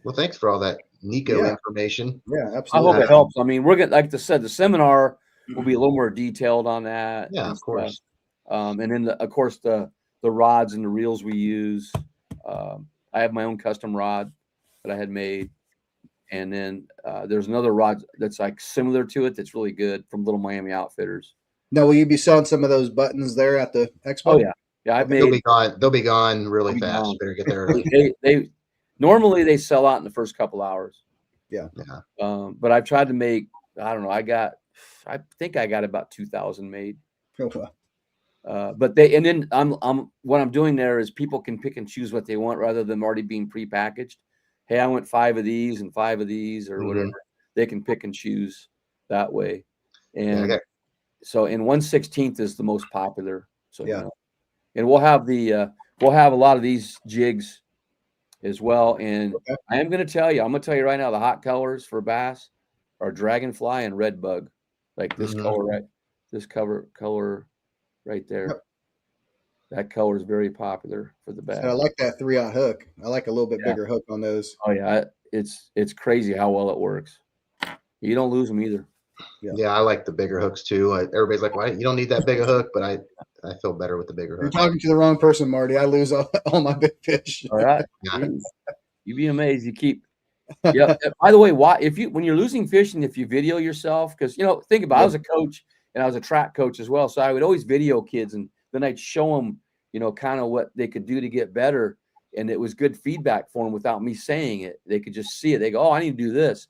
Well, thanks for all that Neko information. Yeah, absolutely. I hope it helps. I mean, we're going to, like I said, the seminar will be a little more detailed on that. Yeah, of course. And then, of course, the rods and the reels we use. I have my own custom rod that I had made. And then there's another rod that's like similar to it that's really good from Little Miami Outfitters. Now, will you be selling some of those buttons there at the expo? Oh, yeah. Yeah, I've made. They'll be gone really fast. You better get there early. they normally they sell out in the first couple hours. Yeah. But I've tried to make. I don't know. I think I got about 2,000 made. Oh, wow. But then what I'm doing there is people can pick and choose what they want rather than already being prepackaged. Hey, I want 5 of these and 5 of these or whatever. They can pick and choose that way. And so in 1/16 is the most popular. So yeah. And we'll have a lot of these jigs as well. And I am going to tell you, right now, the hot colors for bass are dragonfly and red bug, like this color, right? This color right there. Yep. That color is very popular for the bass. And I like that 3/0 hook. I like a little bit bigger hook on those. Oh yeah, it's crazy how well it works. You don't lose them either. Yeah, I like the bigger hooks too. Everybody's like, "Why you don't need that big a hook?" But I feel better with the bigger hook. You're talking to the wrong person, Marty. I lose all my big fish. All right, you'd be amazed. You keep. Yeah. By the way, when you're losing fish and if you video yourself, because think about I was a coach and I was a track coach as well, so I would always video kids and then I'd show them, kind of what they could do to get better, and it was good feedback for them without me saying it. They could just see it. They go, "Oh, I need to do this."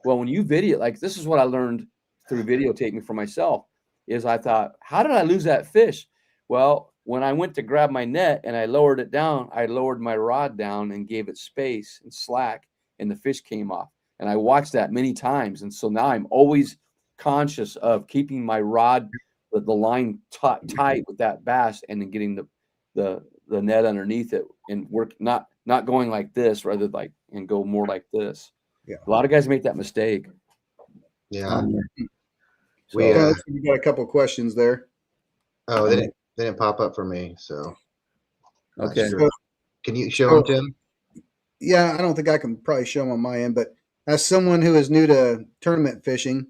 Well, when you video, like this is what I learned through videotaping for myself, is I thought, how did I lose that fish? Well, when I went to grab my net and I lowered it down, I lowered my rod down and gave it space and slack, and the fish came off. And I watched that many times. And so now I'm always conscious of keeping my rod, the line tight with that bass, and then getting the net underneath it and work, not going like this, rather and go more like this. Yeah. A lot of guys make that mistake. Yeah. We got a couple of questions there. Oh, they didn't pop up for me. So okay. Sure. Can you show them, Tim? Yeah, I don't think I can probably show them on my end, but as someone who is new to tournament fishing,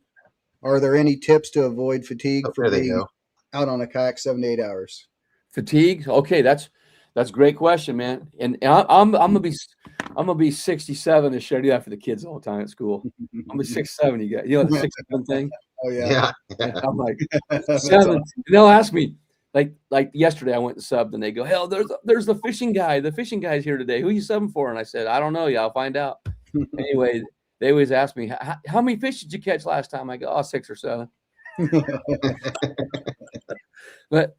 are there any tips to avoid fatigue for being out on a kayak 7 to 8 hours? Fatigue? Okay, that's a great question, man. And I'm gonna be 67 this year. I do that for the kids all the time at school. I'm gonna be 6'7", you got the 6'7" thing. Oh yeah. I'm like 7. And they'll ask me, like yesterday I went and subbed and they go, hell, there's the fishing guy. The fishing guy's here today. Who you subbing for? And I said, I don't know. Yeah, I'll find out. Anyway, they always ask me, how many fish did you catch last time? I go, oh, 6 or 7. But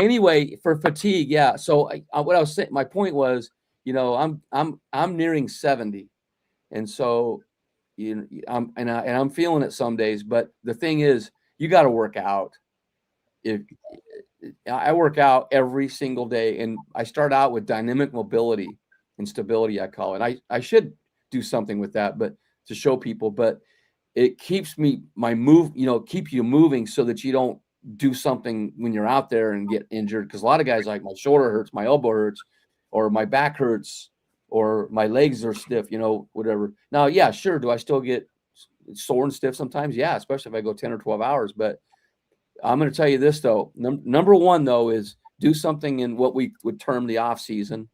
anyway, for fatigue, yeah. So what I was saying, my point was, I'm nearing 70, and so I'm feeling it some days. But the thing is, you got to work out. If I work out every single day, and I start out with dynamic mobility and stability, I call it. I should do something with that, but to show people, but it keeps keep you moving so that you don't do something when you're out there and get injured. Because a lot of guys like, my shoulder hurts, my elbow hurts, or my back hurts, or my legs are stiff, whatever. Now, yeah, sure. Do I still get sore and stiff sometimes? Yeah, especially if I go 10 or 12 hours. But I'm going to tell you this, though. Number one, though, is do something in what we would term the off season.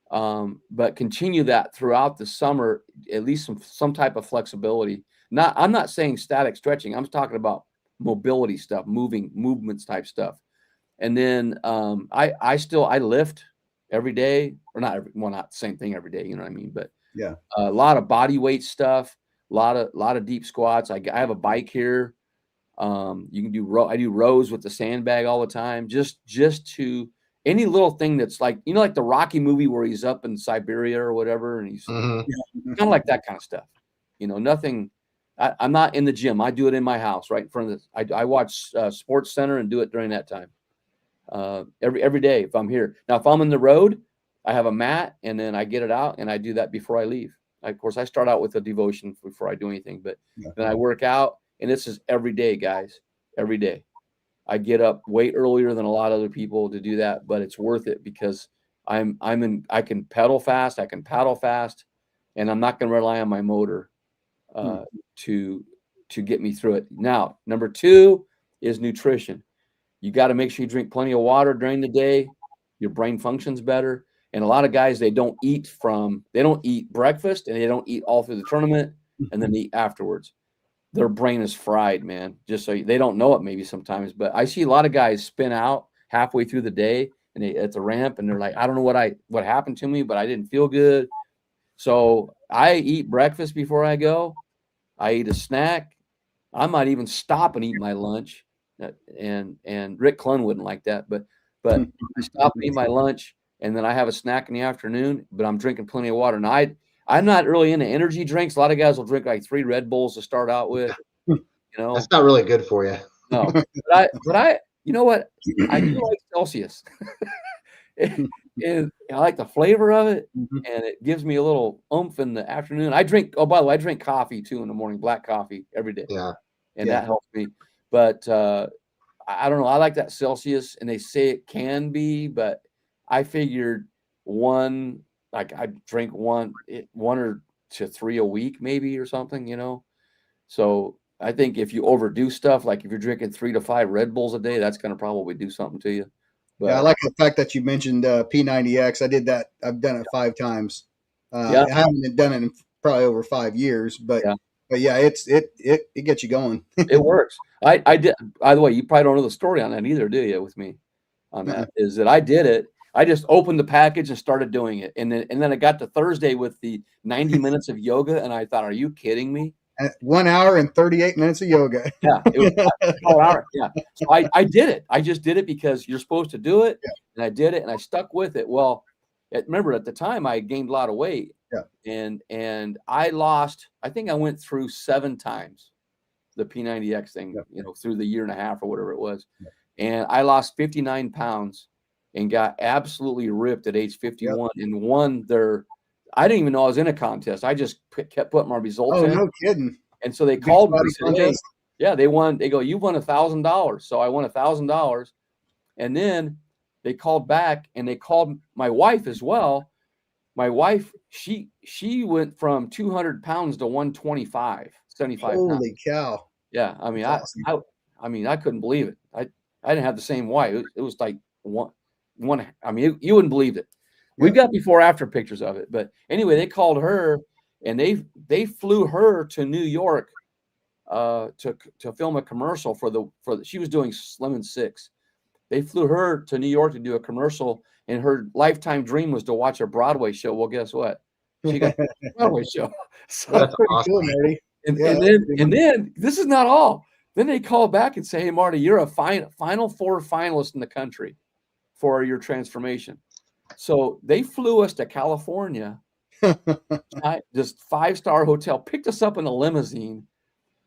But continue that throughout the summer, at least some type of flexibility. I'm not saying static stretching. I'm talking about mobility stuff, movements type stuff. And then I lift every day, or not the same thing every day, you know what I mean? But yeah, a lot of body weight stuff, a lot of deep squats. I have a bike here. You can do I do rows with the sandbag all the time, just to any little thing that's like, like the Rocky movie where he's up in Siberia or whatever, and he's kind of like that kind of stuff. Nothing. I'm not in the gym. I do it in my house, right in front of this. I watch Sports Center and do it during that time. Every day if I'm here. Now, if I'm on the road, I have a mat, and then I get it out and I do that before I leave. Of course, I start out with a devotion before I do anything, but then I work out, and this is every day, guys. Every day. I get up way earlier than a lot of other people to do that, but it's worth it because I can pedal fast, I can paddle fast, and I'm not going to rely on my motor to get me through it. Now, number 2 is nutrition. You got to make sure you drink plenty of water during the day. Your brain functions better. And a lot of guys, they don't eat breakfast, and they don't eat all through the tournament, and then eat afterwards. Their brain is fried, man. Just so they don't know it maybe sometimes, but I see a lot of guys spin out halfway through the day and at the ramp, and they're like, I don't know what happened to me, but I didn't feel good. So I eat breakfast before I go. I eat a snack. I might even stop and eat my lunch. And Rick Clun wouldn't like that, but I stop and eat my lunch, and then I have a snack in the afternoon, but I'm drinking plenty of water. Now I'm not really into energy drinks. A lot of guys will drink like 3 Red Bulls to start out with. That's not really good for you. No, but I you know what? I do like Celsius. And I like the flavor of it, and it gives me a little oomph in the afternoon. By the way, I drink coffee too in the morning, black coffee every day. Yeah. And that helps me. But I don't know. I like that Celsius, and they say it can be, but I figured I drink one or to 3 a week, maybe, or something, So I think if you overdo stuff, like if you're drinking 3 to 5 Red Bulls a day, that's going to probably do something to you. But, I like the fact that you mentioned P90X. I did that. I've done it 5 times. I haven't done it in probably over 5 years, but yeah, it gets you going. It works. I did. By the way, you probably don't know the story on that either, do you? With me on that is that I did it. I just opened the package and started doing it, and then I got to Thursday with the 90 minutes of yoga, and I thought, "Are you kidding me?" 1 hour and 38 minutes of yoga. Yeah, it was 4 hours. Yeah, so I did it. I just did it because you're supposed to do it, and I did it, and I stuck with it. Well, remember at the time I gained a lot of weight, and I lost. I think I went through 7 times the P90X thing, through the year and a half or whatever it was, and I lost 59 pounds and got absolutely ripped at age 51 and won their. I didn't even know I was in a contest. I just kept putting my results in. Oh, no kidding. And so they called me and said, hey, they won. They go, you won $1,000. So I won $1,000. And then they called back, and they called my wife as well. My wife, she went from 200 pounds to 125, 75 pounds. Holy cow. Yeah. I mean, I couldn't believe it. I didn't have the same wife. It was like one. I mean, you wouldn't believe it. We've got before after pictures of it, but anyway, they called her, and they flew her to New York to film a commercial for she was doing Slim and Six, they flew her to New York to do a commercial, and her lifetime dream was to watch a Broadway show. Well, guess what? She got a Broadway show. So, That's pretty cool, Marty. and then this is not all. Then they call back and say, "Hey, Marty, you're a Final Four finalist in the country for your transformation." So they flew us to California, just 5-star hotel, picked us up in a limousine,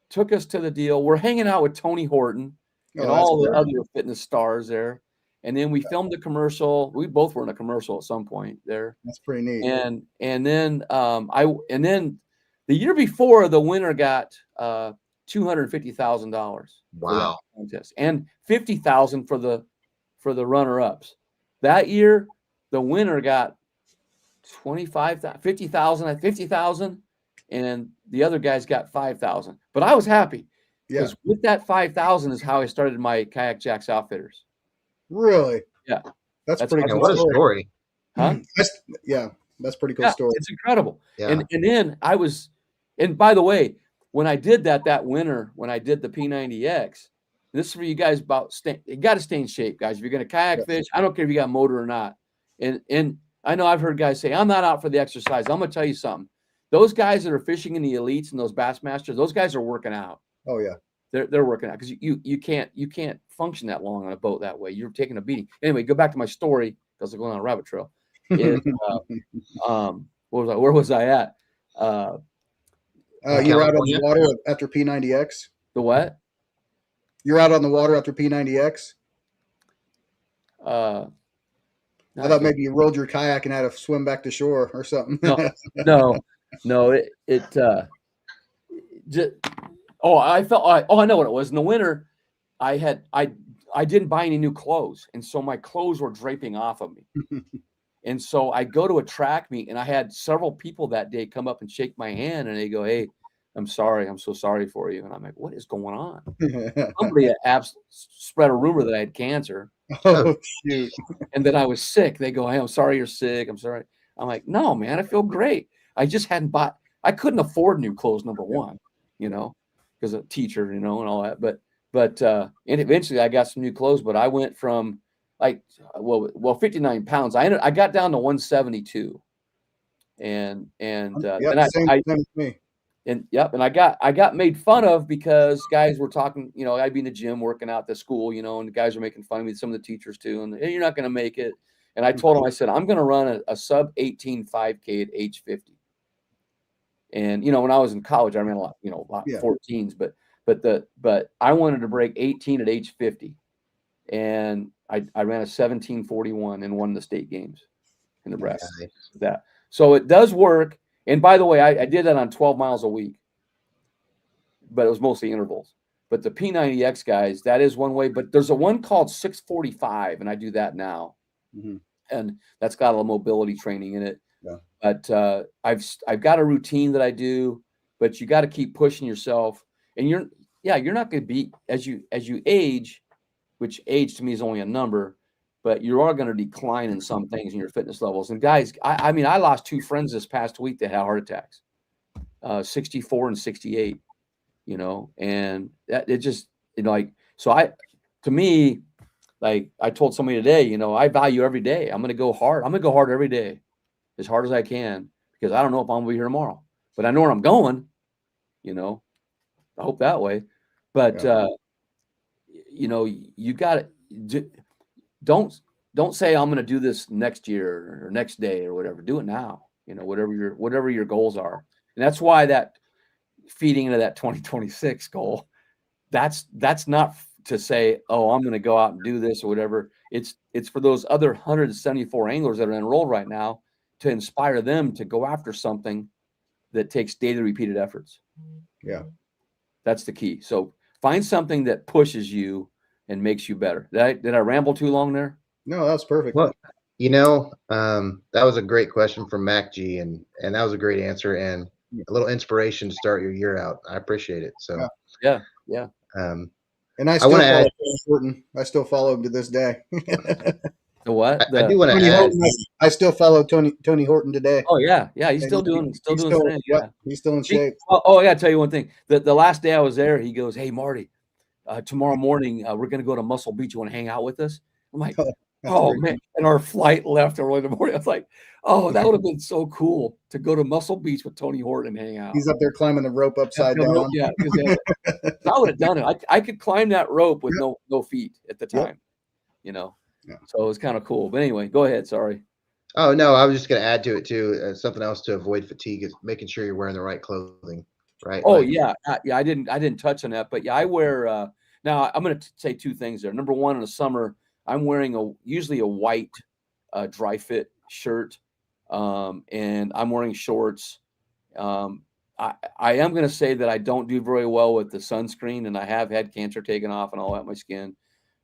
took us to the deal. We're hanging out with Tony Horton and all the other fitness stars there. And then we filmed a commercial. We both were in a commercial at some point there. That's pretty neat. And then the year before, the winner got $250,000 for that contest, and $50,000 for the runner-ups. That year, the winner got $50,000, and the other guys got $5,000. But I was happy because with that $5,000 is how I started my Kayakjak Outfitters. Really? Yeah, that's pretty cool. What a story, huh? That's pretty cool story. It's incredible. Yeah. And then I was, and by the way, when I did that winter, when I did the P90X, this is for you guys you got to stay in shape, guys. If you're going to kayak fish, I don't care if you got motor or not. And I know I've heard guys say, I'm not out for the exercise. I'm going to tell you something. Those guys that are fishing in the elites and those Bassmasters, those guys are working out. Oh yeah. They're working out because you can't function that long on a boat that way. You're taking a beating. Anyway, go back to my story because I'm going on a rabbit trail. Where was I at? You're out on the water after P90X. The what? You're out on the water after P90X. I thought maybe you rolled your kayak and had to swim back to shore or something. No. I know what it was. In the winter, I didn't buy any new clothes, and so my clothes were draping off of me. And so I go to a track meet, and I had several people that day come up and shake my hand, and they go, "Hey, I'm sorry. I'm so sorry for you." And I'm like, "What is going on?" Somebody spread a rumor that I had cancer. Oh, shoot. And that I was sick. They go, "Hey, I'm sorry you're sick. I'm sorry." I'm like, "No, man, I feel great. I just hadn't bought. I couldn't afford new clothes. Number one, because a teacher, and all that. But and eventually I got some new clothes. But I went from 59 pounds. I got down to 172, and same with me. And and I got made fun of because guys were talking, I'd be in the gym working out at the school, and the guys were making fun of me, some of the teachers too, and hey, you're not going to make it. And I told them, I said, I'm going to run a sub 18 5K at age 50. And when I was in college, I ran a lot, 14s, but I wanted to break 18 at age 50, and I ran a 17:41 and won the state games in Nebraska. Nice. So it does work. And by the way, I did that on 12 miles a week, but it was mostly intervals. But the P90X guys, that is one way. But there's a one called 645, and I do that now. Mm-hmm. And that's got a little mobility training in it. Yeah. But I've got a routine that I do, but you got to keep pushing yourself. And you're not going to be as you age, which age to me is only a number. But you are going to decline in some things in your fitness levels. And guys, I lost 2 friends this past week that had heart attacks, 64 and 68, and that it just, to me, like I told somebody today, I value every day. I'm going to go hard. I'm going to go hard every day, as hard as I can, because I don't know if I'm going to be here tomorrow, but I know where I'm going, I hope that way. But, you got to don't say I'm going to do this next year or next day or whatever. Do it now. Whatever your goals are, and that's why that feeding into that 2026 goal. That's not to say, oh, I'm going to go out and do this or whatever. It's for those other 174 anglers that are enrolled right now to inspire them to go after something that takes daily repeated efforts. Yeah, that's the key. So find something that pushes you and makes you better. Did I ramble too long there? No, that's perfect. Well, that was a great question from Mac G, and that was a great answer and a little inspiration to start your year out. I appreciate it. So yeah. And I still follow Horton. I still follow him to this day. The what? I do want to add. I still follow Tony Horton today. Oh yeah. He's still doing his thing. Yeah, he's still in shape. I got to tell you one thing. The last day I was there, he goes, "Hey Marty, tomorrow morning we're going to go to Muscle Beach. You want to hang out with us?" I'm like, Oh, man. And our flight left early in the morning. I was like, oh, that would have been so cool to go to Muscle Beach with Tony Horton and hang out. He's up there climbing the rope upside down. Yeah, I would have done it. I could climb that rope with no feet at the time, Yeah. So it was kind of cool. But anyway, go ahead. Sorry. Oh no, I was just going to add to it too. Something else to avoid fatigue is making sure you're wearing the right clothing, right? Oh yeah. I didn't touch on that, but yeah, I wear. Now I'm going to say two things there. Number one, in the summer, I'm wearing usually a white dry fit shirt, and I'm wearing shorts. I am going to say that I don't do very well with the sunscreen, and I have had cancer taken off and all that my skin.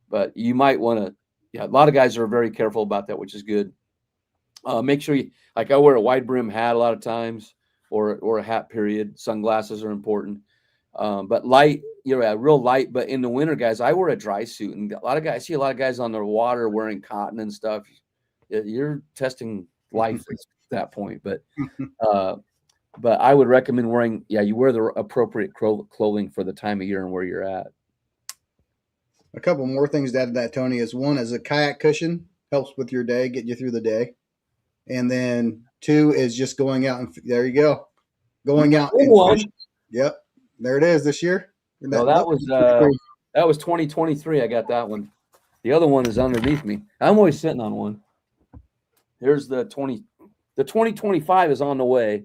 But you might want to. Yeah, a lot of guys are very careful about that, which is good. Make sure you, like, I wear a wide brim hat a lot of times, or a hat period. Sunglasses are important, but light, real light. But in the winter, guys, I wear a dry suit, and I see a lot of guys on the water wearing cotton and stuff. You're testing life at that point, but I would recommend wearing. Yeah, you wear the appropriate clothing for the time of year and where you're at. A couple more things to add to that, Tony, is one is a kayak cushion, helps with your day, get you through the day. And then two is just going out and there you go. Going out and fishing. Yep. There it is this year. No, that was 2023. I got that one. The other one is underneath me. I'm always sitting on one. Here's the 2025 is on the way.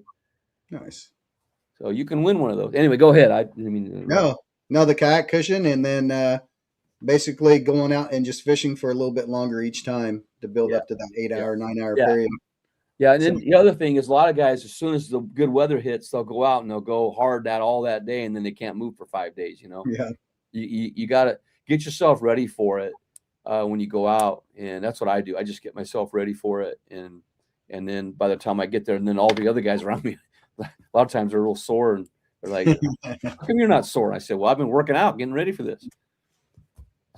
Nice. So you can win one of those. Anyway, go ahead. No, the kayak cushion, and then basically going out and just fishing for a little bit longer each time to build up to that 8-hour, 9-hour period. Yeah, and then the other thing is a lot of guys, as soon as the good weather hits, they'll go out and they'll go hard all that day, and then they can't move for 5 days. Yeah. You got to get yourself ready for it when you go out, and that's what I do. I just get myself ready for it, and then by the time I get there, and then all the other guys around me, a lot of times they're real sore, and they're like, "How come you're not sore?" And I said, "Well, I've been working out, getting ready for this."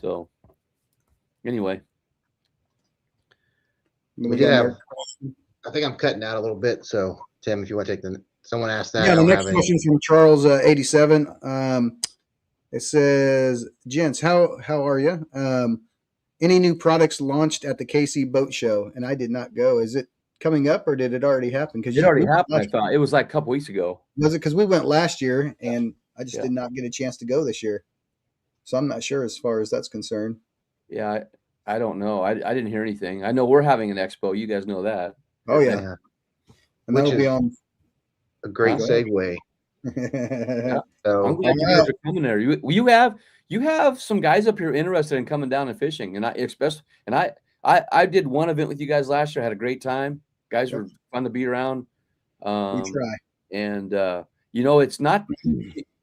So, anyway. I think I'm cutting out a little bit. So, Tim, if you want to take someone asked that. Yeah, the next question from Charles 87. It says, "Gents, how are you? Any new products launched at the KC Boat Show?" And I did not go. Is it coming up, or did it already happen? Because it already happened. I thought it was like a couple weeks ago. Was it? Because we went last year, and I just did not get a chance to go this year. So I'm not sure as far as that's concerned. Yeah, I don't know. I didn't hear anything. I know we're having an expo. You guys know that. Oh yeah. And that'll be on a great segue. Yeah. So I'm glad you guys are coming there. You have some guys up here interested in coming down and fishing, and I did one event with you guys last year. I had a great time. Guys were fun to be around. We try. And it's not.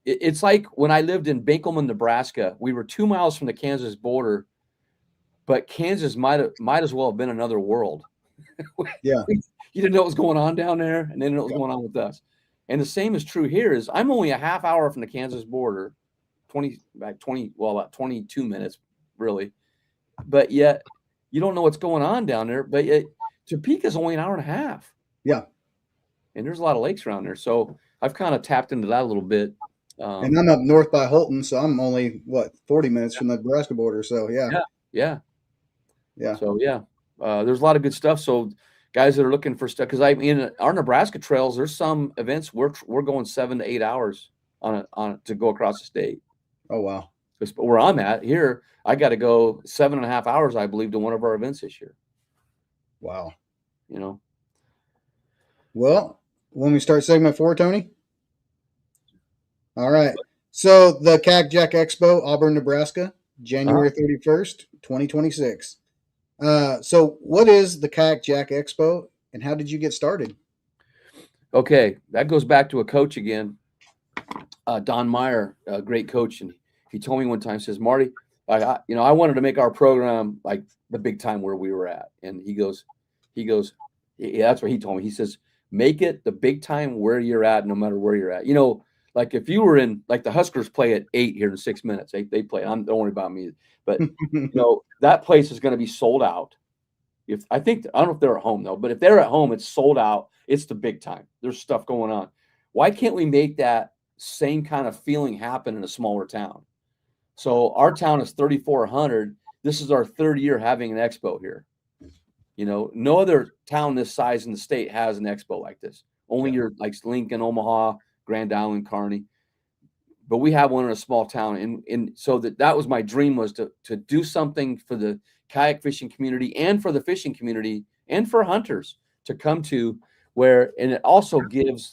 It's like when I lived in Binkelman, Nebraska. We were 2 miles from the Kansas border, but Kansas might as well have been another world. Yeah, you didn't know what was going on down there, and they didn't know what was going on with us. And the same is true here. Is I'm only a half hour from the Kansas border, about 22 minutes, really. But yet, you don't know what's going on down there. But yet, Topeka's only an hour and a half. Yeah, and there's a lot of lakes around there. So I've kind of tapped into that a little bit. And I'm up north by Holton, so I'm only 40 minutes from the Nebraska border. So yeah. So there's a lot of good stuff. So guys that are looking for stuff, because in our Nebraska trails, there's some events we're going 7 to 8 hours on to go across the state. Oh wow! Where I'm at here, I got to go 7.5 hours, I believe, to one of our events this year. Wow. Well, when we start segment 4, Tony. All right. So the Kayakjak Expo, Auburn, Nebraska, January 31st, 2026. So what is the Kayakjak Expo, and how did you get started? Okay, that goes back to a coach again, Don Meyer, a great coach, and he told me one time, says, "Marty, I wanted to make our program like the big time where we were at," and he goes, that's what he told me. He says, "Make it the big time where you're at, no matter where you're at." Like if you were in, like the Huskers play at 8 here in 6 minutes, they play. Don't worry about me, but that place is going to be sold out. I don't know if they're at home though, but if they're at home, it's sold out. It's the big time. There's stuff going on. Why can't we make that same kind of feeling happen in a smaller town? So our town is 3,400. this is our 3rd year having an expo here. You know, no other town this size in the state has an expo like this. Only your like Lincoln, Omaha, Grand Island, Kearney. But we have one in a small town, and so that was my dream, was to do something for the kayak fishing community and for the fishing community and for hunters to come to, where, and it also gives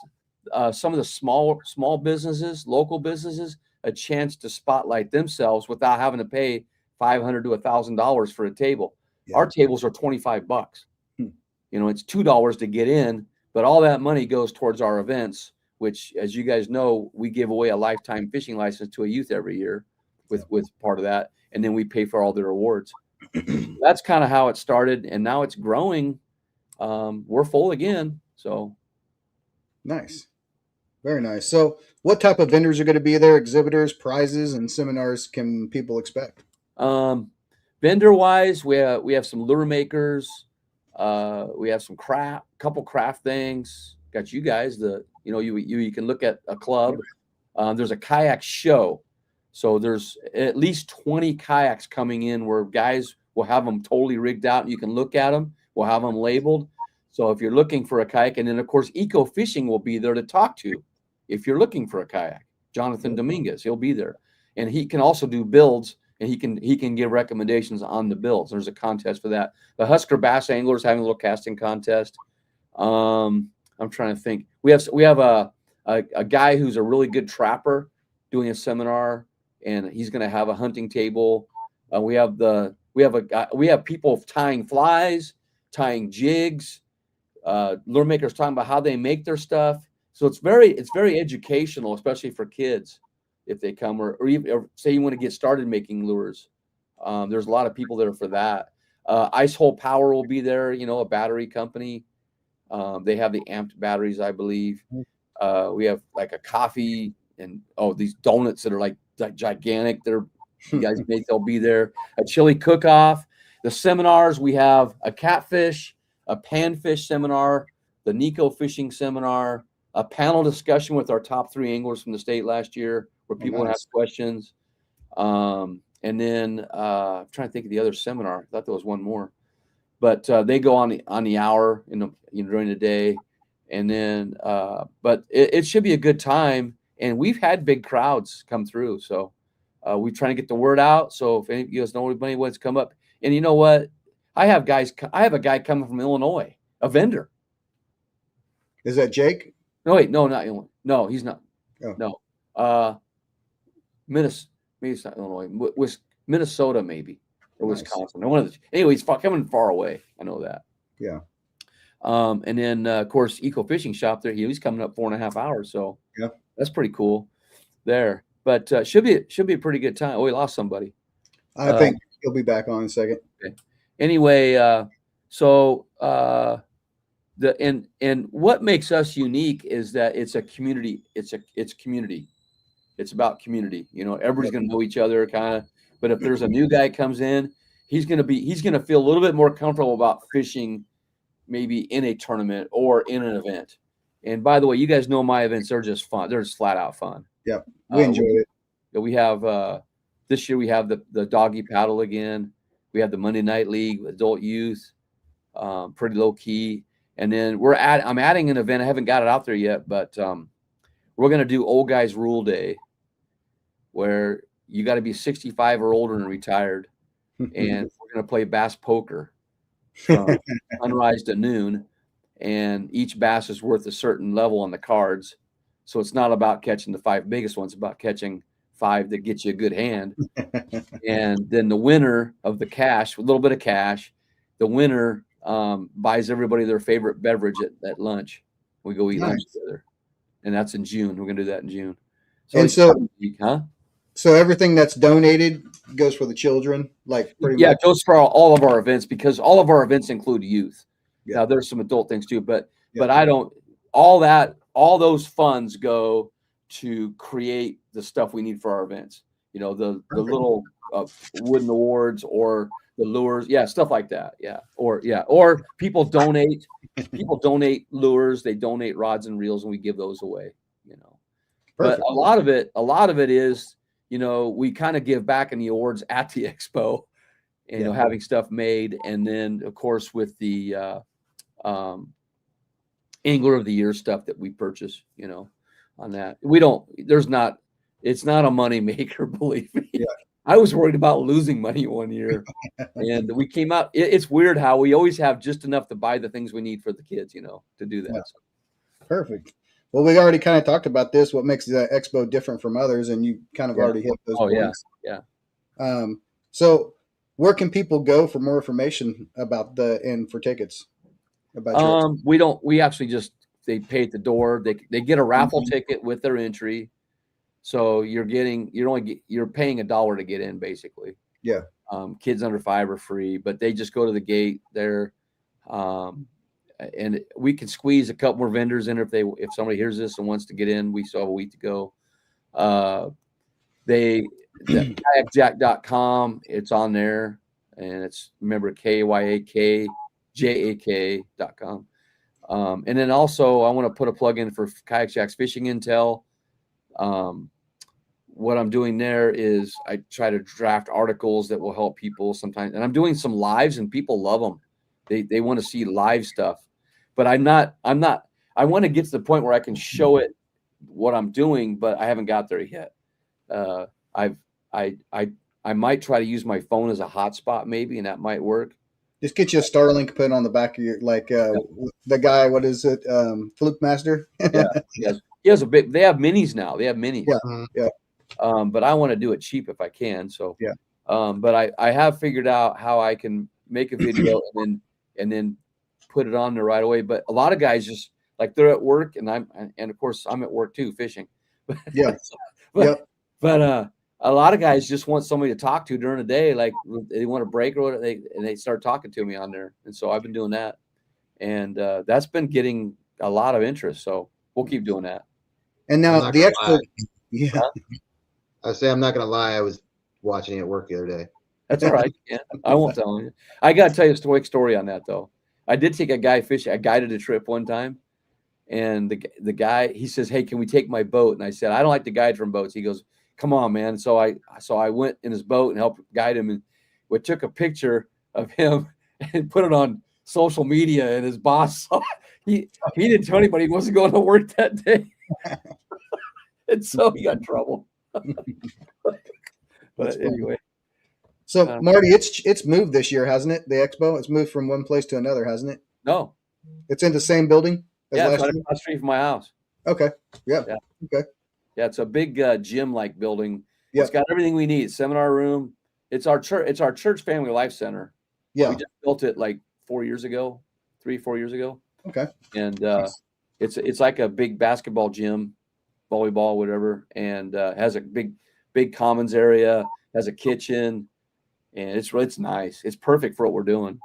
some of the small businesses, local businesses, a chance to spotlight themselves without having to pay $500 to $1,000 for a table. Our tables are $25. You know, it's $2 to get in, but all that money goes towards our events, which, as you guys know, we give away a lifetime fishing license to a youth every year with part of that. And then we pay for all their awards. That's kind of how it started. And now it's growing. We're full again. So nice. Very nice. So what type of vendors are going to be there? Exhibitors, prizes, and seminars can people expect? Vendor wise, we have some lure makers. We have some couple craft things. Got you guys, you can look at a club. There's a kayak show. So there's at least 20 kayaks coming in where guys will have them totally rigged out and you can look at them. We'll have them labeled. So if you're looking for a kayak, and then of course, Eco Fishing will be there to talk to if you're looking for a kayak. Jonathan Dominguez, he'll be there. And he can also do builds, and he can give recommendations on the builds. There's a contest for that. The Husker Bass Anglers having a little casting contest. I'm trying to think. We have a guy who's a really good trapper doing a seminar, and he's going to have a hunting table. We have people tying flies, tying jigs, lure makers talking about how they make their stuff. So it's very educational, especially for kids if they come, or say you want to get started making lures. There's a lot of people there for that. Ice Hole Power will be there, a battery company. They have the amped batteries, I believe. We have like a coffee and these donuts that are like gigantic. You guys they'll be there. A chili cook-off. The seminars, we have a catfish, a panfish seminar, the Neko fishing seminar, a panel discussion with our top 3 anglers from the state last year where people would ask questions. And then I'm trying to think of the other seminar. I thought there was one more, but they go on the hour during the day. And then, but it should be a good time. And we've had big crowds come through. So we're trying to get the word out. So if any of you guys know anybody wants to come up, and you know what? I have a guy coming from Illinois, a vendor. Is that Jake? No, wait, no, not Illinois. No, he's not. Oh. No. Minnesota, maybe it's not Illinois. Minnesota, maybe, or nice. Wisconsin. One of the, anyway, he's coming far away. I know that. Yeah. And then of course, Eco Fishing Shop there. He's coming up 4.5 hours. So yeah, that's pretty cool there. But should be a pretty good time. Oh, we lost somebody. I think he'll be back on in a second. Okay. Anyway, and what makes us unique is that it's a community. It's community. It's about community. Everybody's going to know each other kind of. But if there's a new guy comes in, he's going to feel a little bit more comfortable about fishing, maybe in a tournament or in an event. And by the way, you guys know my events. They're just fun. They're just flat out fun. Yeah, we enjoy it. We have this year we have the doggy paddle again. We have the Monday Night League, adult youth, pretty low key. And then I'm adding an event. I haven't got it out there yet, but we're going to do Old Guys Rule Day, where you got to be 65 or older and retired. And we're going to play bass poker from sunrise to noon. And each bass is worth a certain level on the cards. So it's not about catching the 5 biggest ones. It's about catching 5 that get you a good hand. And then the winner of the cash, with a little bit of cash, the winner buys everybody their favorite beverage at lunch. We go eat lunch together. And that's in June. We're going to do that in June. So everything that's donated goes for the children, like pretty much? It goes for all of our events, because all of our events include youth. Yeah. Now there's some adult things too, but I don't. All those funds go to create the stuff we need for our events. The little wooden awards or the lures, stuff like that. Or people donate. People donate lures. They donate rods and reels, and we give those away. But a lot of it is. We kind of give back in the awards at the expo, you know, having stuff made. And then of course with the Angler of the Year stuff that we purchase, you know, on that. It's not a money maker, believe me. Yeah. I was worried about losing money one year, and we came out. It's weird how we always have just enough to buy the things we need for the kids, you know, to do that. Yeah. Perfect. Well, we already kind of talked about this, what makes the expo different from others, and you kind of already hit those points. Yeah. So where can people go for more information about and for tickets? We actually just, they pay at the door. They get a raffle ticket with their entry. So you're paying $1 to get in, basically. Yeah. Kids under 5 are free, but they just go to the gate there. And we can squeeze a couple more vendors in if somebody hears this and wants to get in. We still have a week to go. Kayakjak.com, it's on there, and it's, remember, KYAKJAK.com. And then also I want to put a plug in for Kayakjak's Fishing Intel. What I'm doing there is I try to draft articles that will help people sometimes, and I'm doing some lives, and people love them. They want to see live stuff, but I want to get to the point where I can show it what I'm doing, but I haven't got there yet. I might try to use my phone as a hotspot maybe, and that might work. Just get you a Starlink put on the back of your, like the guy, what is it? Fluke Master. He has a big, they have minis now. They have minis. Yeah. But I want to do it cheap if I can. So, yeah. But I have figured out how I can make a video and then put it on there right away. But a lot of guys just, like, they're at work, and of course I'm at work too, fishing. Yeah. But a lot of guys just want somebody to talk to during the day. Like, they want a break or whatever, and they start talking to me on there. And so I've been doing that, and that's been getting a lot of interest. So we'll keep doing that. And now the expo, yeah. I say, I'm not going to lie. I was watching it at work the other day. That's all right. Yeah, I won't tell you. I got to tell you a quick story on that, though. I did take a guy fishing. I guided a trip one time, and the guy, he says, "Hey, can we take my boat?" And I said, "I don't like to guide from boats." He goes, "Come on, man." So I went in his boat and helped guide him, and we took a picture of him and put it on social media, and his boss saw it. He didn't tell anybody he wasn't going to work that day. And so he got in trouble. But anyway. So Marty, it's moved this year, hasn't it? The expo, it's moved from one place to another, hasn't it? No. It's in the same building as last year? It's across the street from my house. Okay. Yeah. Okay. Yeah, it's a big gym-like building. Yep. It's got everything we need. Seminar room. It's our church family life center. Yeah. We just built it like 4 years ago, 3-4 years ago. Okay. And it's like a big basketball gym, volleyball, whatever, and has a big commons area, has a kitchen, and it's nice. It's perfect for what we're doing.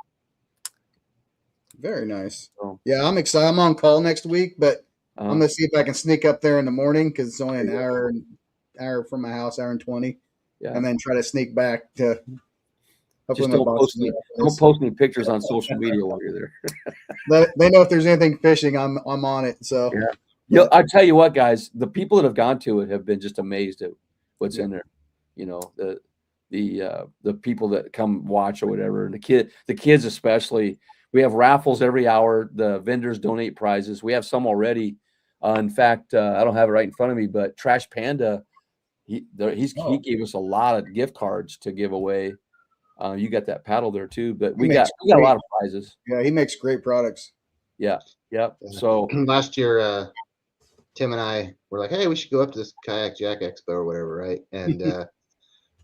Very nice. So, yeah, I'm excited. I'm on call next week, but I'm gonna see if I can sneak up there in the morning because it's only an hour from my house, hour and 20, and then try to sneak back to. Just don't post any pictures on social media while you're there. They know if there's anything fishing, I'm on it. So yeah, I tell you what, guys, the people that have gone to it have been just amazed at what's in there. You know, the people that come watch or whatever, and the kids especially. We have raffles every hour. The vendors donate prizes. We have some already. In fact, I don't have it right in front of me, but Trash Panda, he gave us a lot of gift cards to give away. You got that paddle there too, but we got a lot of prizes. Yeah, he makes great products. Yeah. So last year, Tim and I were like, "Hey, we should go up to this Kayakjak Expo or whatever, right?" And we're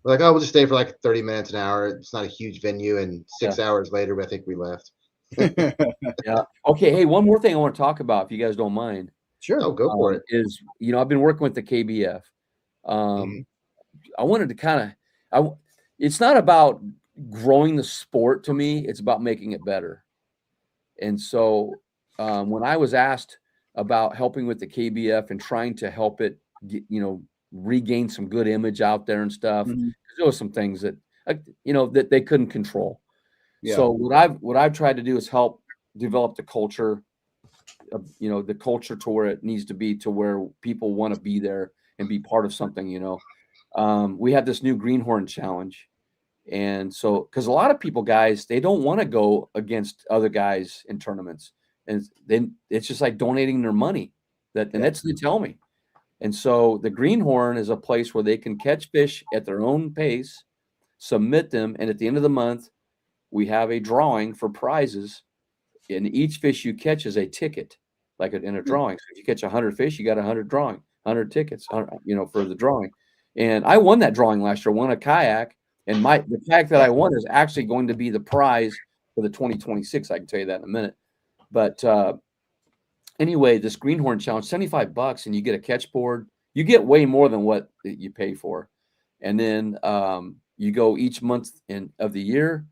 like, "Oh, we'll just stay for like 30 minutes, an hour. It's not a huge venue." And 6 hours later, I think we left. Yeah. Okay. Hey, one more thing I want to talk about, if you guys don't mind. Sure. Oh, go for it. Is, I've been working with the KBF. I wanted to it's not about growing the sport to me. It's about making it better. And so when I was asked about helping with the KBF and trying to help it, regain some good image out there and stuff, there was some things that, that they couldn't control. Yeah. So what I've tried to do is help develop the culture, the culture to where it needs to be, to where people want to be there and be part of something. We have this new Greenhorn challenge, And so, because a lot of people, guys, they don't want to go against other guys in tournaments, and then it's just like donating their money. And that's what they tell me. And so the Greenhorn is a place where they can catch fish at their own pace, submit them, and at the end of the month, we have a drawing for prizes. And each fish you catch is a ticket, like in a drawing. So if you catch 100 fish, you got 100 tickets, you know, for the drawing. And I won that drawing last year. Won a kayak, and the kayak that I won is actually going to be the prize for the 2026. I can tell you that in a minute. But anyway, this Greenhorn challenge, $75, and you get a catch board. You get way more than what you pay for. And then you go each month of the year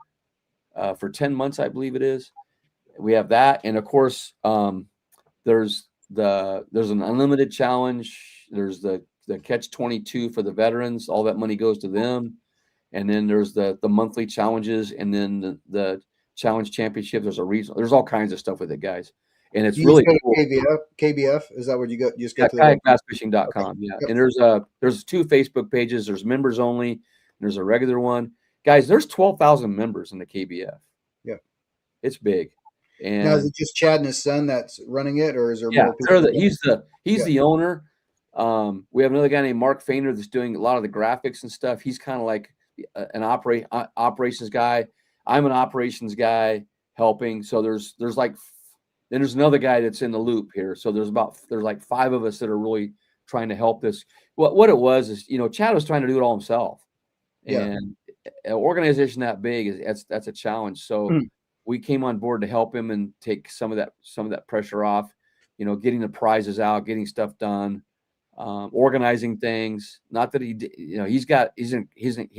for 10 months, I believe it is. We have that. And of course, there's an unlimited challenge. There's the catch 22 for the veterans. All that money goes to them. And then there's the monthly challenges, and then the challenge championship. There's a reason. There's all kinds of stuff with it, guys. And it's really cool. KBF, is that where you go? You just go to kayakbassfishing.com. Okay. Yeah. Yep. And there's 2 Facebook pages. There's members only. And there's a regular one. Guys, there's 12,000 members in the KBF. Yeah. It's big. And now, is it just Chad and his son that's running it, or is there more people? He's yeah. the owner. We have another guy named Mark Fainer that's doing a lot of the graphics and stuff. He's kind of like an operations guy. I'm an operations guy helping. So there's another guy that's in the loop here. So there's like 5 of us that are really trying to help this. What it was is, you know, Chad was trying to do it all himself. Yeah. And an organization that big that's a challenge. So we came on board to help him and take some of that pressure off, you know, getting the prizes out, getting stuff done, organizing things. Not that he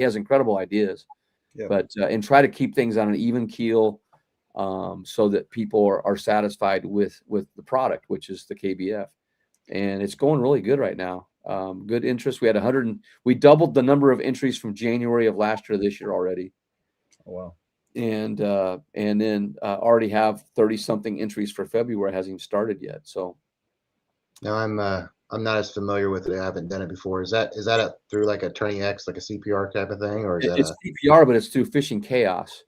has incredible ideas, but and try to keep things on an even keel, so that people are satisfied with the product, which is the KBF, and it's going really good right now. Good interest. We had we doubled the number of entries from January of last year to this year already. Oh, wow. And then already have 30-something entries for February. It hasn't even started yet. So now I'm not as familiar with it. I haven't done it before. Is that through like a Turning X, like a CPR type of thing, or it's CPR, but it's through Fishing Chaos.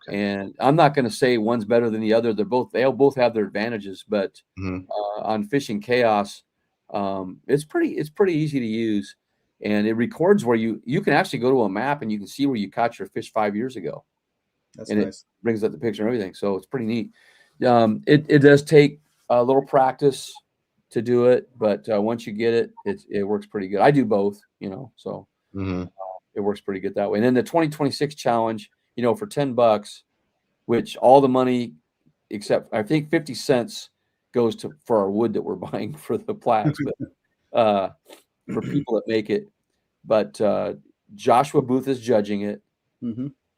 Okay. And I'm not going to say one's better than the other. They'll both have their advantages, but on Fishing Chaos, it's pretty easy to use, and it records where you can actually go to a map and you can see where you caught your fish 5 years ago. That's and nice. It brings up the picture and everything. So it's pretty neat. It does take a little practice to do it, but once you get it, it works pretty good. I do both, you know, so it works pretty good that way. And then the 2026 challenge, you know, for $10, which all the money except I think 50 cents goes for our wood that we're buying for the plaques, but for people that make it. But Joshua Booth is judging it.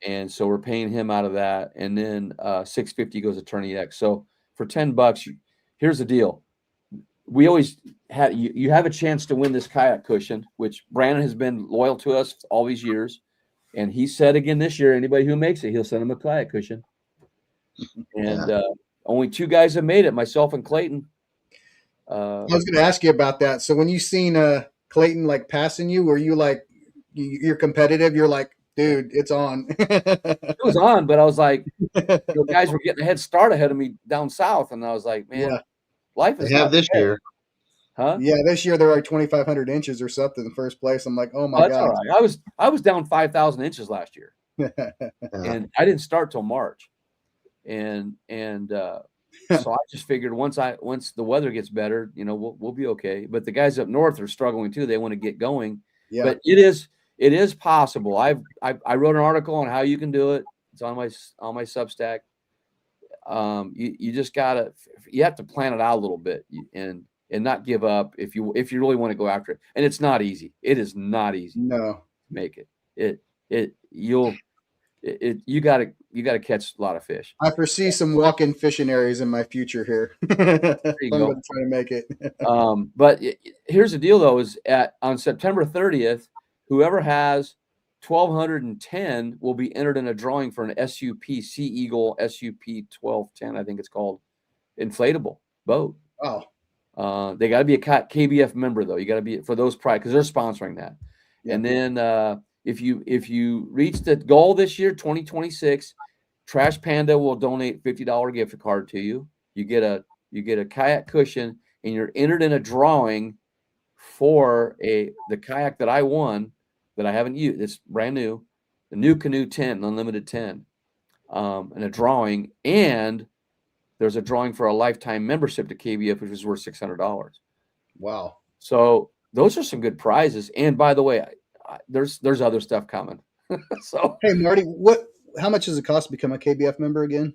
And so we're paying him out of that. And then $6.50 goes to Turning X. So for $10, here's the deal. We always had you have a chance to win this kayak cushion, which Brandon has been loyal to us all these years. And he said again this year, anybody who makes it, he'll send him a kayak cushion. And only 2 guys have made it, myself and Clayton. I was going to ask you about that. So when you seen Clayton like passing you, were you like, you're competitive? You're like, dude, it's on. It was on, but I was like, guys were getting a head start ahead of me down south, and I was like, man, life is. They have this year. Huh? Yeah, this year they're like 2,500 inches or something in first place. I'm like, oh my god. All right. I was down 5,000 inches last year, and I didn't start till March, and so I just figured once the weather gets better, you know, we'll be okay. But the guys up north are struggling too. They want to get going. Yeah. But it is possible. I wrote an article on how you can do it. It's on my Substack. You just you have to plan it out a little bit and not give up if you really want to go after it. And it's not easy. It is not easy. No. To make it. You gotta catch a lot of fish. I foresee some walk-in fishing areas in my future here. There you go. I'm trying to make it. But here's the deal though, is on September 30th, whoever has 1,210 will be entered in a drawing for an SUP Sea Eagle SUP 1210, I think it's called, inflatable boat. Wow. They got to be a KBF member though. You got to be for those because they're sponsoring that. Yeah. And then if you reach the goal this year, 2026, Trash Panda will donate $50 gift card to you. You get a kayak cushion, and you're entered in a drawing for the kayak that I won that I haven't used. It's brand new, the new Canoe 10, Unlimited 10, and a drawing. And there's a drawing for a lifetime membership to KBF, which is worth $600. Wow. So those are some good prizes. And by the way, there's other stuff coming. So hey, Marty, how much does it cost to become a KBF member again?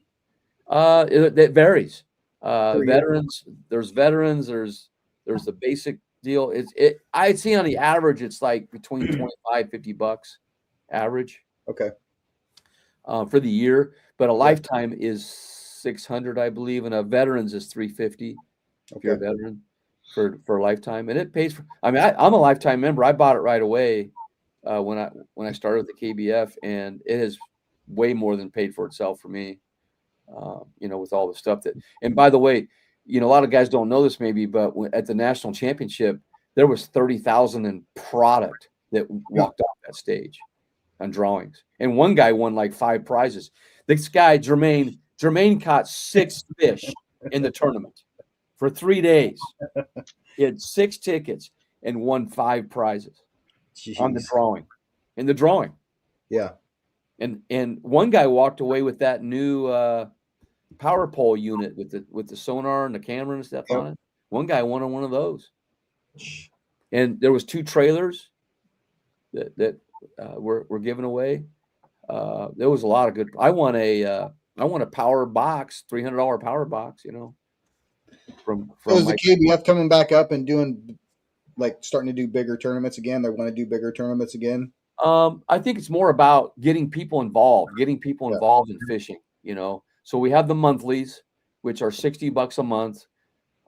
It varies. Per year? Veterans, there's the basic deal. I'd see on the average, it's like between $25-$50 average. Okay. For the year, but a lifetime is $600, I believe, and a veterans is $350. If you're a veteran for a lifetime, and it pays for. I mean, I'm a lifetime member. I bought it right away when I started the KBF, and it has way more than paid for itself for me. With all the stuff that. And by the way, a lot of guys don't know this maybe, but at the national championship, there was 30,000 in product that walked off that stage on drawings, and one guy won like 5 prizes. This guy Jermaine caught 6 fish in the tournament for 3 days. He had 6 tickets and won 5 prizes. Jeez. On the drawing. In the drawing. Yeah. And one guy walked away with that new power pole unit with the sonar and the camera and stuff on it. One guy won on one of those. And there was 2 trailers that were given away. There was a lot of good. I won a power box, $300 power box. From so is the KBF coming back up and doing starting to do bigger tournaments again? They want to do bigger tournaments again. I think it's more about getting people involved in fishing. So we have the monthlies, which are $60 a month.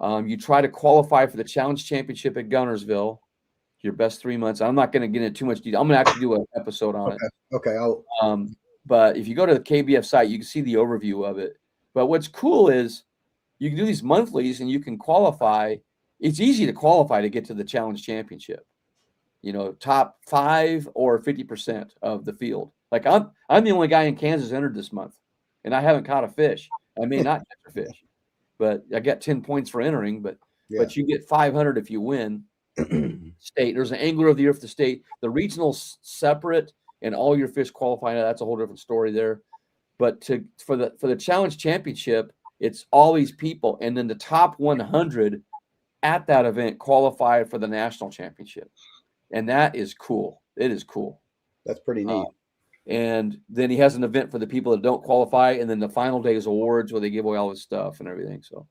You try to qualify for the Challenge Championship at Gunnersville. Your best 3 months. I'm not going to get into too much detail. I'm going to actually do an episode on it. Okay. But if you go to the KBF site, you can see the overview of it. But what's cool is you can do these monthlies and you can qualify. It's easy to qualify to get to the Challenge Championship. Top 5 or 50% of the field. Like I'm the only guy in Kansas entered this month, and I haven't caught a fish. I may not catch a fish, but I got 10 points for entering. But you get 500 if you win. State. There's an angler of the year for the state. The regional's separate, and all your fish qualify. That's a whole different story there. But for the Challenge Championship, it's all these people, and then the top 100 at that event qualify for the national championship, and that is cool. It is cool. That's pretty neat. And then he has an event for the people that don't qualify, and then the final day is awards where they give away all this stuff and everything. So,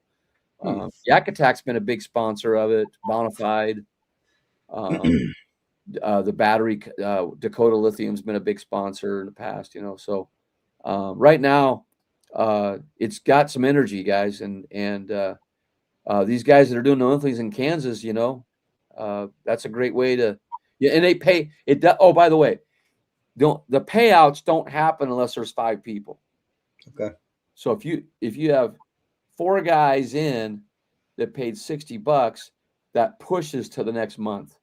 Yak Attack's been a big sponsor of it. Bonafide. The battery, Dakota Lithium's been a big sponsor in the past, So right now, it's got some energy, guys, and these guys that are doing the monthlies in Kansas, that's a great way to. Yeah, and they pay it. Oh, by the way, the payouts don't happen unless there's 5 people. Okay. So if you have 4 guys in that paid $60, that pushes to the next month.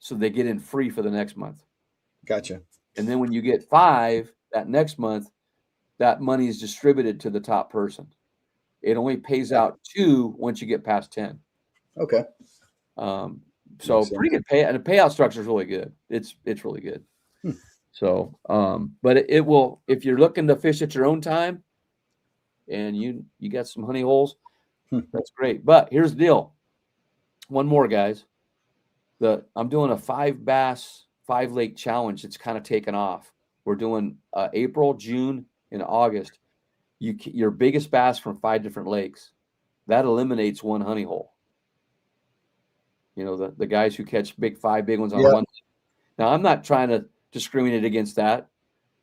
So they get in free for the next month. Gotcha. And then when you get 5 that next month, that money is distributed to the top person. It only pays out 2 once you get past 10. Okay. So pretty good pay, and the payout structure is really good. It's really good. So, but it will, if you're looking to fish at your own time, and you got some honey holes, that's great. But here's the deal. One more, guys. I'm doing a 5 bass, 5 lake challenge. It's kind of taken off. We're doing April, June, and August. Your biggest bass from 5 different lakes. That eliminates 1 honey hole. The guys who catch 5 big ones on one. Now, I'm not trying to discriminate against that.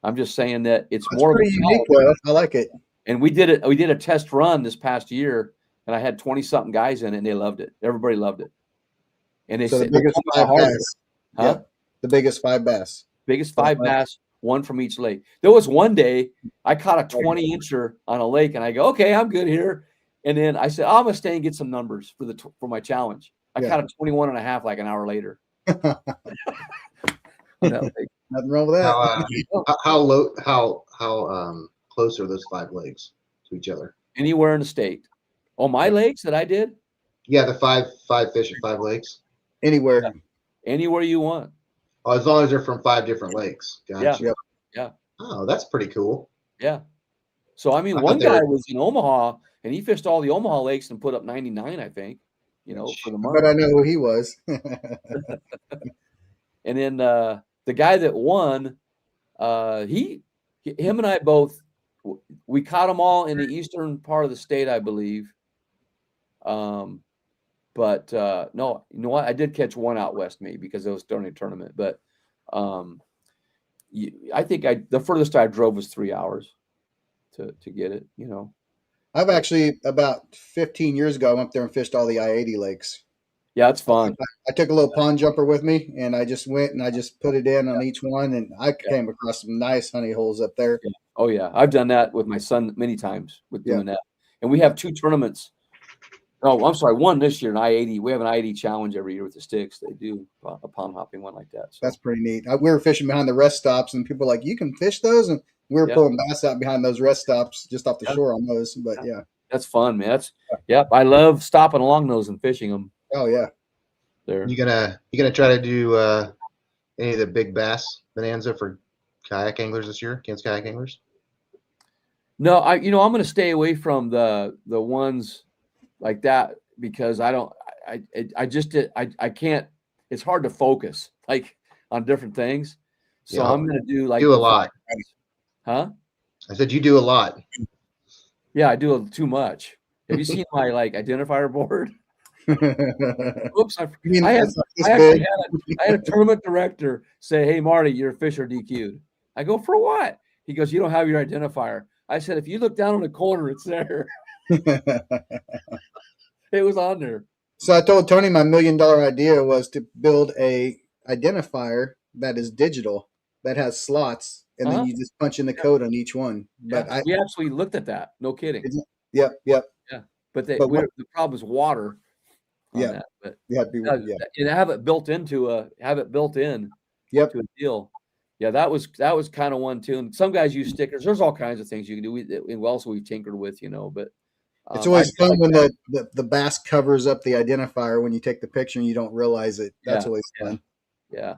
I'm just saying that it's more pretty unique, though. I like it. And we did it. We did a test run this past year, and I had 20-something guys in it, and they loved it. Everybody loved it. And they said the biggest 5 bass. Huh? Yeah. The biggest 5 bass. Biggest 5 bass, 1 from each lake. There was one day I caught a 20-incher on a lake, and I go, okay, I'm good here. And then I said, I'm gonna stay and get some numbers for my challenge. I caught a 21 and a half like an hour later. Nothing wrong with that. How close are those 5 lakes to each other? Anywhere in the state. Oh, my lakes that I did? Yeah, the five fish at 5 lakes. Anywhere. Anywhere you want. Oh, as long as they're from 5 different lakes. Gotcha. Yeah. Yeah. Oh, that's pretty cool. Yeah. So I mean, one guy was in Omaha and he fished all the Omaha lakes and put up 99, I think, for the month. But I know who he was. And then the guy that won, him and I both, we caught them all in the eastern part of the state, I believe. But no, you know what? I did catch one out west, maybe because it was during a tournament. But I think the furthest I drove was 3 hours to get it. I've actually about 15 years ago, I went up there and fished all the I-80 lakes. Yeah, it's fun. I took a little pond jumper with me, and I just went and I just put it in on each one, and I came across some nice honey holes up there. Yeah. Oh yeah, I've done that with my son many times with doing that. And we have 2 tournaments. Oh, I'm sorry, one this year, an I-80. We have an I-80 challenge every year with the sticks. They do a pond hopping one like that. So. That's pretty neat. We were fishing behind the rest stops, and people were like, "You can fish those," and we were pulling bass out behind those rest stops just off the shore on those. But yeah, that's fun, man. I love stopping along those and fishing them. Oh yeah. There. You gonna try to do any of the big bass bonanza for kayak anglers this year? Kansas kayak anglers? No, I'm going to stay away from the ones like that because I can't. It's hard to focus like on different things. So I'm going to do like a lot. Huh? I said you do a lot. Yeah, I do too much. Have you seen my identifier board? Oops! I had a tournament director say, "Hey, Marty, your fish are DQ'd." I go, "For what?" He goes, "You don't have your identifier." I said, "If you look down in the corner, it's there." It was on there. So I told Tony my $1 million idea was to build a identifier that is digital, that has slots, and then you just punch in the code on each one. But we actually looked at that. No kidding. Yep. Yeah, but the problem is water. That, but you have to be and have it built in to a deal. Yeah, that was kind of one too. And some guys use stickers. There's all kinds of things you can do. We've tinkered with, but it's always fun when the bass covers up the identifier when you take the picture and you don't realize it. That's always fun. Yeah.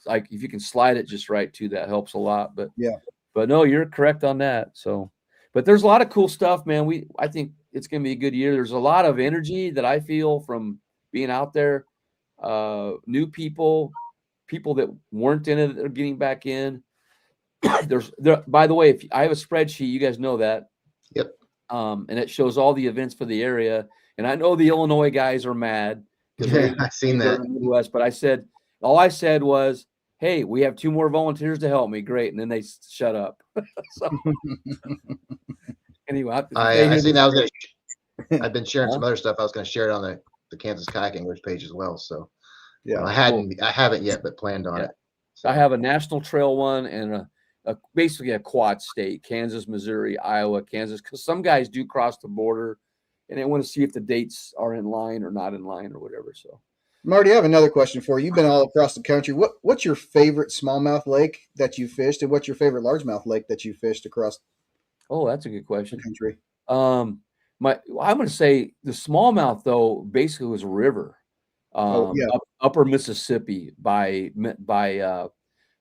Like if you can slide it just right too, that helps a lot. But no, you're correct on that. So, but there's a lot of cool stuff, man. I think it's going to be a good year. There's a lot of energy that I feel from being out there. New people that weren't in it that are getting back in. By the way, if I have a spreadsheet, you guys know that. Yep. And it shows all the events for the area. And I know the Illinois guys are mad. Yeah, I've seen that. In the Midwest, but all I said was, "Hey, we have 2 more volunteers to help me." Great. And then they shut up. So, anyway, I seen that. I've been sharing some other stuff. I was going to share it on the Kansas Kayak Anglers page as well. So yeah, I haven't yet, but planned on it. So. I have a national trail one and basically a quad state: Kansas, Missouri, Iowa, Kansas. Because some guys do cross the border, and they want to see if the dates are in line or not in line or whatever. So, Marty, I have another question for you. You've been all across the country. What's your favorite smallmouth lake that you fished, and what's your favorite largemouth lake that you fished across? Oh, that's a good question. The country. I'm going to say the smallmouth though basically was a river, upper Mississippi by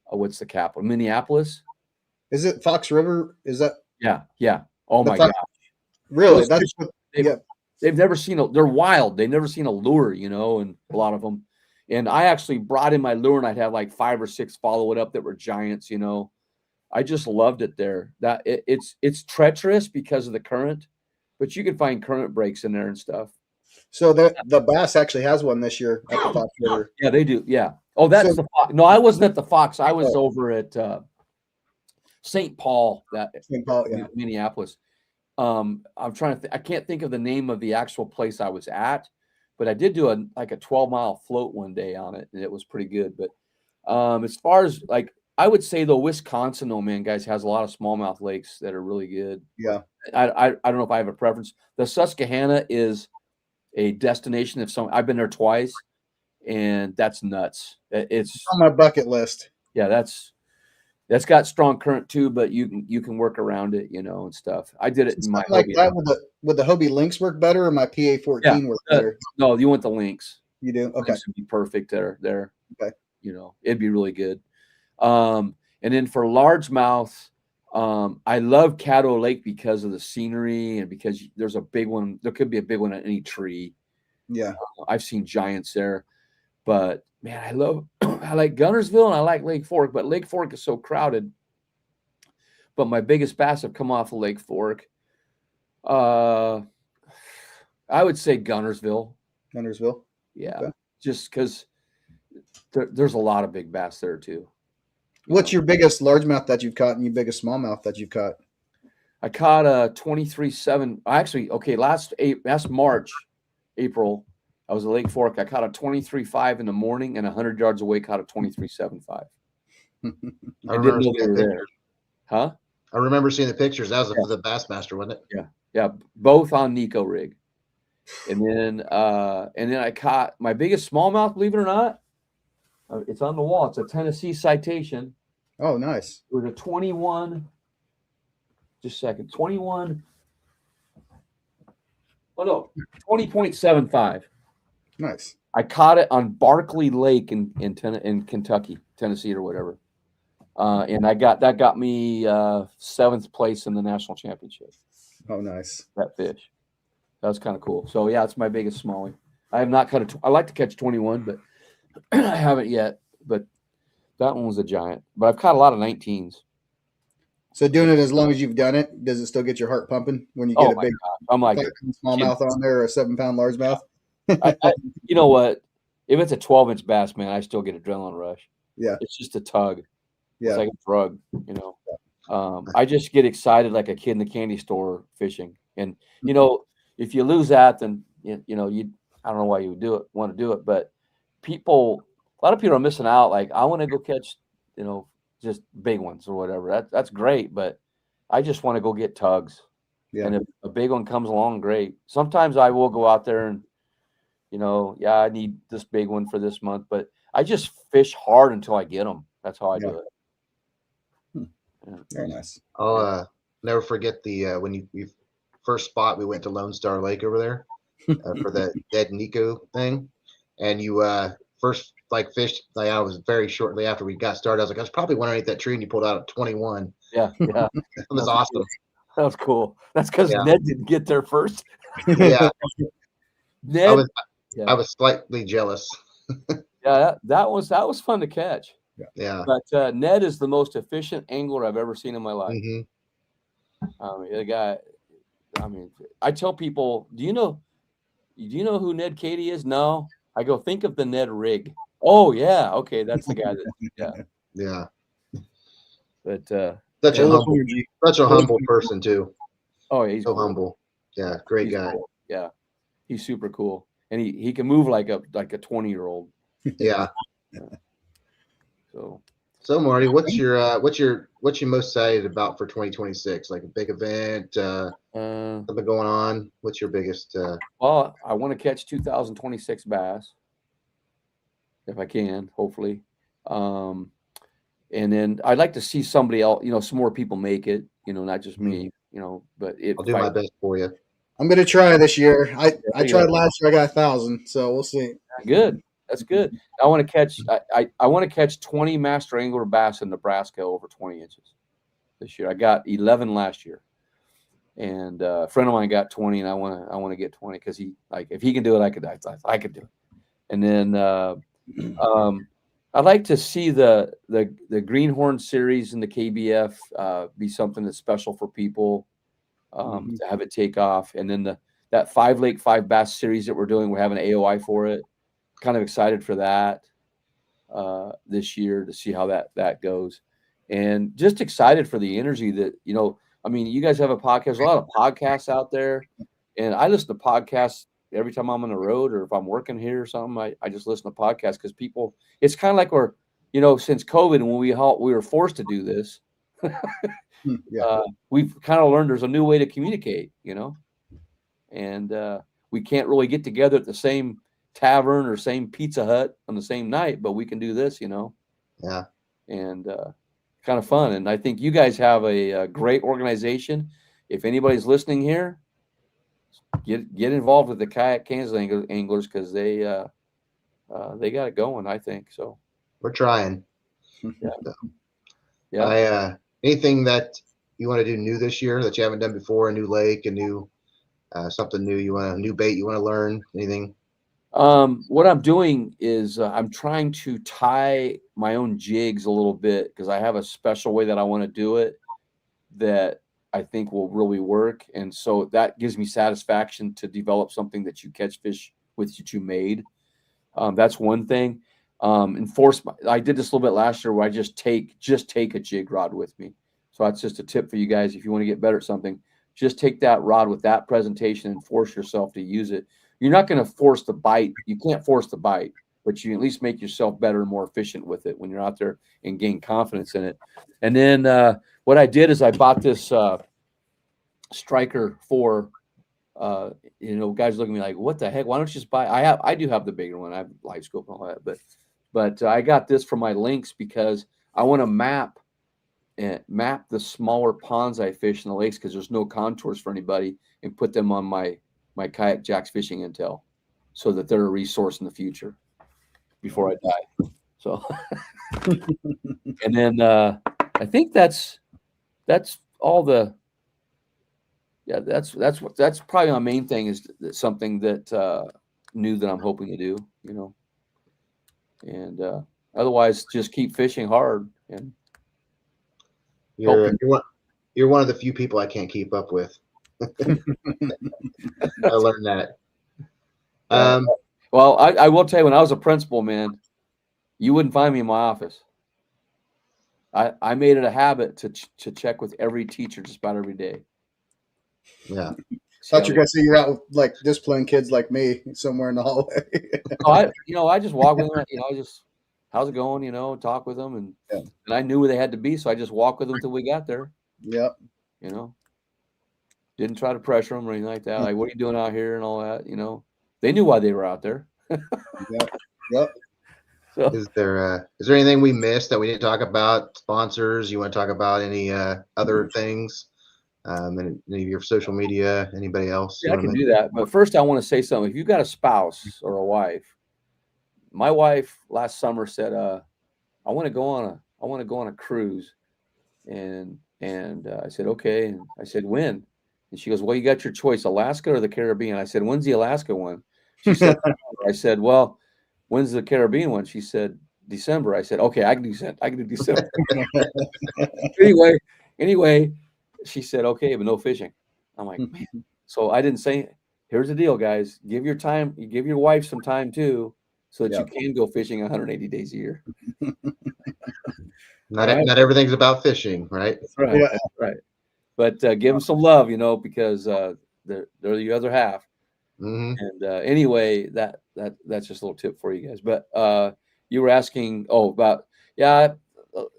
what's the capital? Minneapolis. Is it Fox River? Is that? Yeah. Oh my gosh. Really? They've never seen they're wild. They've never seen a lure, and a lot of them. And I actually brought in my lure and I'd have like 5 or 6 follow it up that were giants, I just loved it there. That it's treacherous because of the current, but you can find current breaks in there and stuff. So the Bass actually has one this year at the Fox River. Yeah, they do. Yeah. Oh, that's the Fox. No, I wasn't at the Fox. I was over at St. Paul, Minneapolis. I'm trying to I can't think of the name of the actual place I was at, but I did do a 12-mile float one day on it, and it was pretty good. But as far as I would say though, Wisconsin, guys, has a lot of smallmouth lakes that are really good. Yeah. I don't know if I have a preference. The Susquehanna is a destination. I've been there twice, and that's nuts. It's on my bucket list. Yeah, That's got strong current too, but you can work around it, and stuff. I did it in my like Hobie. that. Would the Hobie Lynx work better, or my PA-14 work better? No, you want the Lynx. You do? Okay. Lynx would be perfect there. Okay. It'd be really good. And then for largemouth, I love Caddo Lake because of the scenery and because there's a big one. There could be a big one at any tree. Yeah. I've seen giants there, but man, I like Gunnersville and I like Lake Fork, but Lake Fork is so crowded. But my biggest bass have come off of Lake Fork. I would say Gunnersville. Gunnersville. Yeah. Okay. Just because there's a lot of big bass there too. What's your biggest largemouth that you've caught and your biggest smallmouth that you've caught? I caught a 23.7. Actually, okay, last March, April, I was at Lake Fork. I caught a 23.5 in the morning and 100 yards away caught a 23.75. I didn't know they were there. Huh? I remember seeing the pictures. That was for the Bassmaster, wasn't it? Yeah, both on Neko Rig. And then I caught my biggest smallmouth, believe it or not. It's on the wall. It's a Tennessee citation. Oh, nice. It was a 21. Just a second. 21. Oh, no. 20.75. Nice. I caught it on Barkley Lake in Kentucky, Tennessee or whatever. And that got me 7th place in the national championship. Oh, nice. That fish. That was kind of cool. So, yeah, it's my biggest smallie. I have not caught I like to catch 21, but I haven't yet. But that one was a giant. But I've caught a lot of 19s. So doing it as long as you've done it, does it still get your heart pumping when you get a big I'm like smallmouth on there or a 7-pound largemouth? You know what? If it's a 12-inch bass, man, I still get adrenaline rush. Yeah. It's just a tug. Yeah. It's like a drug, I just get excited like a kid in the candy store fishing. And, if you lose that, then, I don't know why you would want to do it. But a lot of people are missing out. Like, I want to go catch, just big ones or whatever. That's great. But I just want to go get tugs. Yeah. And if a big one comes along, great. Sometimes I will go out there and, I need this big one for this month. But I just fish hard until I get them. That's how I do it. Yeah. Very nice. I'll never forget when we first spot. We went to Lone Star Lake over there for the dead Neko thing, and you first fished. I was very shortly after we got started. I was like, I was probably wondering at that tree, and you pulled out a 21. Yeah. That was awesome. Cool. That was cool. That's because Ned didn't get there first. Yeah. Ned. I was slightly jealous. Yeah, that was fun to catch. Yeah. But Ned is the most efficient angler I've ever seen in my life. Mm-hmm. The guy. I tell people, do you know who Ned Katie is? No. I go, think of the Ned Rig. Oh yeah, okay, that's the guy that. Yeah. But such a humble person too. Oh, yeah, he's so cool. humble. Yeah, great guy. Cool. Yeah, he's super cool, and he can move like a 20-year-old. Yeah. So Marty, what you most excited about for 2026? Like a big event, something going on? What's your biggest? Well, I want to catch 2026 bass if I can, hopefully. And then I'd like to see somebody else, some more people make it, not just me, but I'll do my best for you. I'm going to try this year. I tried last year. I got 1,000. So we'll see. Good. That's good. I want to catch. I want to catch 20 master angler bass in Nebraska over 20 inches this year. I got 11 last year, and a friend of mine got 20, and I want to get 20 because if he can do it, I could do it. And then I'd like to see the Greenhorn series in the KBF be something that's special for people to have it take off, and then that 5 Lake 5 Bass series that we're doing, we're having an AOI for it. Kind of excited for that this year to see how that goes, and just excited for the energy that you guys have a podcast. There's a lot of podcasts out there, and I listen to podcasts every time I'm on the road or if I'm working here or something. I just listen to podcasts because people. It's kind of like we're since COVID and when we were forced to do this, we've kind of learned there's a new way to communicate, and we can't really get together at the same tavern or same Pizza Hut on the same night, but we can do this, Yeah. And kind of fun. And I think you guys have a great organization. If anybody's listening here, get involved with the Kayak Kansas anglers, because they got it going, I think. So we're trying. Yeah. So, Yeah. Anything that you want to do new this year that you haven't done before? A new lake, a new something new. A new bait you want to learn? Anything? What I'm doing is I'm trying to tie my own jigs a little bit, because I have a special way that I want to do it that I think will really work. And so that gives me satisfaction to develop something that you catch fish with that you made. That's one thing. I did this a little bit last year where I just take a jig rod with me. So that's just a tip for you guys. If you want to get better at something, just take that rod with that presentation and force yourself to use it. You're not going to force the bite. You can't force the bite, but you at least make yourself better and more efficient with it when you're out there and gain confidence in it. And then what I did is I bought this Striker 4. Guys look at me like, what the heck? Why don't you just buy? I do have the bigger one. I have live scope and all that, but I got this for my links because I want to map the smaller ponds I fish in the lakes, because there's no contours for anybody, and put them on my Kayakjak fishing intel, so that they're a resource in the future before I die. So, and then I think that's all the. Yeah, that's probably my main thing, is something that new that I'm hoping to do, and otherwise just keep fishing hard. And you're one of the few people I can't keep up with. I learned that. Well, I will tell you, when I was a principal, man, you wouldn't find me in my office. I made it a habit to check with every teacher just about every day. Yeah. Thought you were gonna say you're out with like disciplining kids like me somewhere in the hallway. I just walk with them. How's it going? Talk with them, and I knew where they had to be, so I just walked with them until we got there. Yep. Didn't try to pressure them or anything like that. Like, what are you doing out here and all that? They knew why they were out there. Yep. So, is there anything we missed that we didn't talk about? Sponsors? You want to talk about any other things? And any of your social media? Anybody else? Yeah, I can do that. But first, I want to say something. If you've got a spouse or a wife, my wife last summer said, "I want to go on a cruise," and I said, "Okay." And I said, "When?" And she goes, "Well, you got your choice, Alaska or the Caribbean." I said, "When's the Alaska one?" She said, I said, "Well, when's the Caribbean one?" She said, "December." I said, "Okay, I can do December." Anyway, she said, "Okay, but no fishing." I'm like, man. So I didn't say, here's the deal, guys. Give your wife some time too, so that you can go fishing 180 days a year. Not everything's about fishing, right? That's right. Yeah. That's right. But give them some love, because they're the other half. Mm-hmm. And anyway, that's just a little tip for you guys. But you were asking,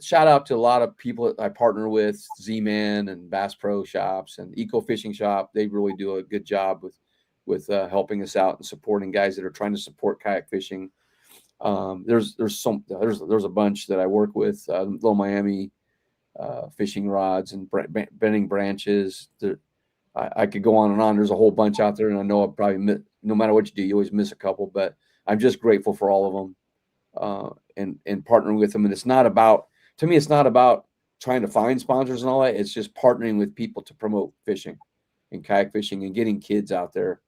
shout out to a lot of people that I partner with, Z-Man and Bass Pro Shops and Eco Fishing Shop. They really do a good job with helping us out and supporting guys that are trying to support kayak fishing. There's a bunch that I work with, Little Miami fishing rods and bending branches. I could go on and on. There's a whole bunch out there, and I know I'll probably no matter what you do, you always miss a couple. But I'm just grateful for all of them, and partnering with them. And it's not about trying to find sponsors and all that. It's just partnering with people to promote fishing and kayak fishing and getting kids out there.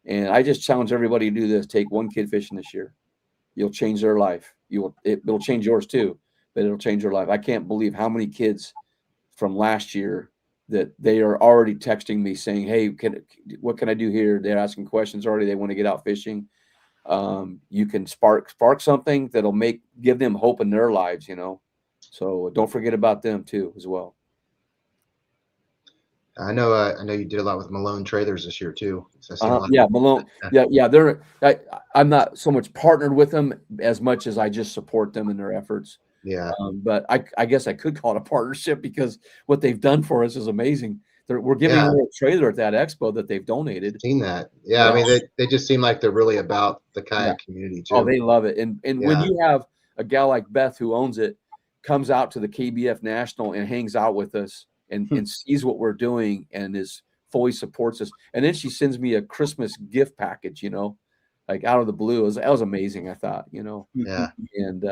And I just challenge everybody to do this. Take one kid fishing this year. You'll change their life. It'll change yours too, but it'll change their life. I can't believe how many kids from last year that they are already texting me saying, "Hey, what can I do here?" They're asking questions already. They want to get out fishing. You can spark something that'll give them hope in their lives, So don't forget about them too, as well. I know you did a lot with Malone Trailers this year too. Malone. Yeah. I'm not so much partnered with them as much as I just support them in their efforts. Yeah. But I guess I could call it a partnership, because what they've done for us is amazing. We're giving away a trailer at that expo that they've donated. I've seen that. Yeah. I mean, they just seem like they're really about the kayak community too. Oh, they love it. And when you have a gal like Beth who owns it comes out to the KBF National and hangs out with us and sees what we're doing and is fully supports us. And then she sends me a Christmas gift package, like out of the blue. That was amazing, I thought, Yeah. And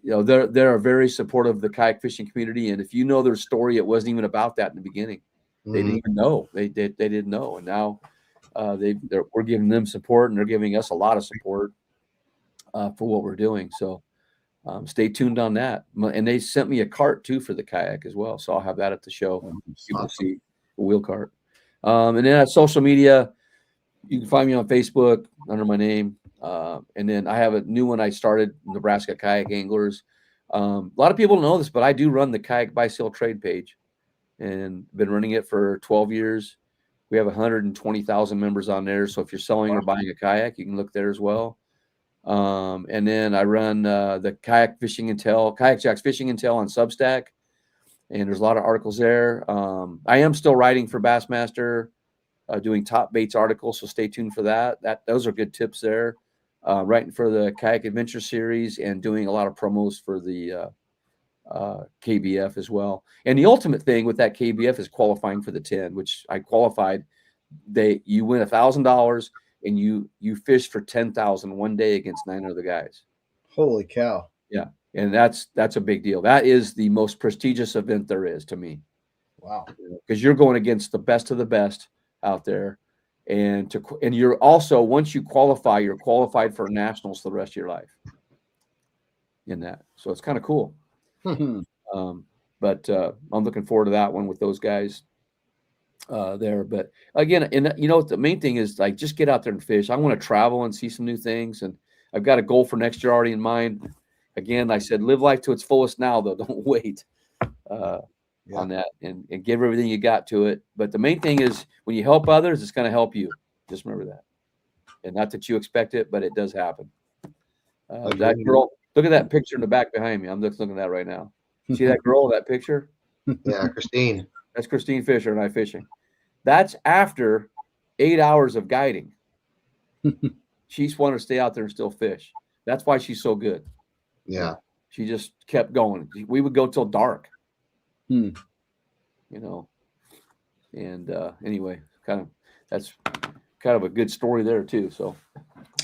they're very supportive of the kayak fishing community. And if you know their story, it wasn't even about that in the beginning. They didn't even know. They didn't know. And now we're giving them support, and they're giving us a lot of support for what we're doing. So stay tuned on that. And they sent me a cart too for the kayak as well. So I'll have that at the show. You can see a wheel cart. And then at social media, you can find me on Facebook under my name. And then I have a new one I started, Nebraska Kayak Anglers. A lot of people don't know this, but I do run the kayak buy sale trade page and been running it for 12 years. We have 120,000 members on there. So if you're selling or buying a kayak, you can look there as well. And then I run the Kayak Fishing Intel, Kayakjak Fishing Intel on Substack. And there's a lot of articles there. I am still writing for Bassmaster, doing top baits articles. So stay tuned for that. Those are good tips there. Writing for the Kayak Adventure series and doing a lot of promos for the KBF as well. And the ultimate thing with that KBF is qualifying for the 10, which I qualified. You win $1,000 and you fish for 10,000 one day against 9 other guys. Holy cow. Yeah. And that's a big deal. That is the most prestigious event there is to me. Wow. Because you're going against the best of the best out there. And you're also, once you qualify, you're qualified for nationals the rest of your life in that. So it's kind of cool. But I'm looking forward to that one with those guys there. But again, and the main thing is like, just get out there and fish. I want to travel and see some new things. And I've got a goal for next year already in mind. Again, I said, live life to its fullest now, though. Don't wait on that and give everything you got to it. But the main thing is when you help others, it's going to help you. Just remember that. And not that you expect it, but it does happen. That girl, look at that picture in the back behind me. I'm just looking at that right now. See that girl, that picture? Yeah, Christine. That's Christine Fisher and I fishing. That's after 8 hours of guiding. She's wanted to stay out there and still fish. That's why she's so good. Yeah. She just kept going. We would go till dark. And anyway, that's kind of a good story there too. So,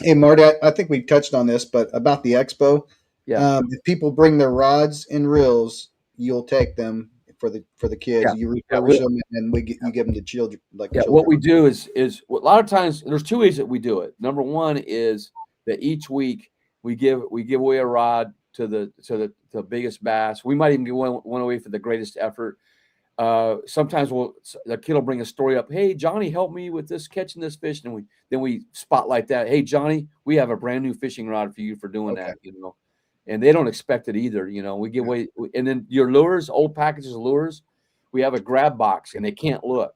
hey Marty, I think we touched on this, but about the expo, if people bring their rods and reels, you'll take them for the kids. Yeah. You refurbish them, and you give them to children. What we do is a lot of times there's two ways that we do it. Number one is that each week we give away a rod to the biggest bass. We might even give one away for the greatest effort. Sometimes the kid will bring a story up. Hey, Johnny, help me with this, catching this fish. And then we spotlight that. Hey, Johnny, we have a brand new fishing rod for you for doing that, and they don't expect it either. We give away, and then your lures, old packages of lures, we have a grab box and they can't look.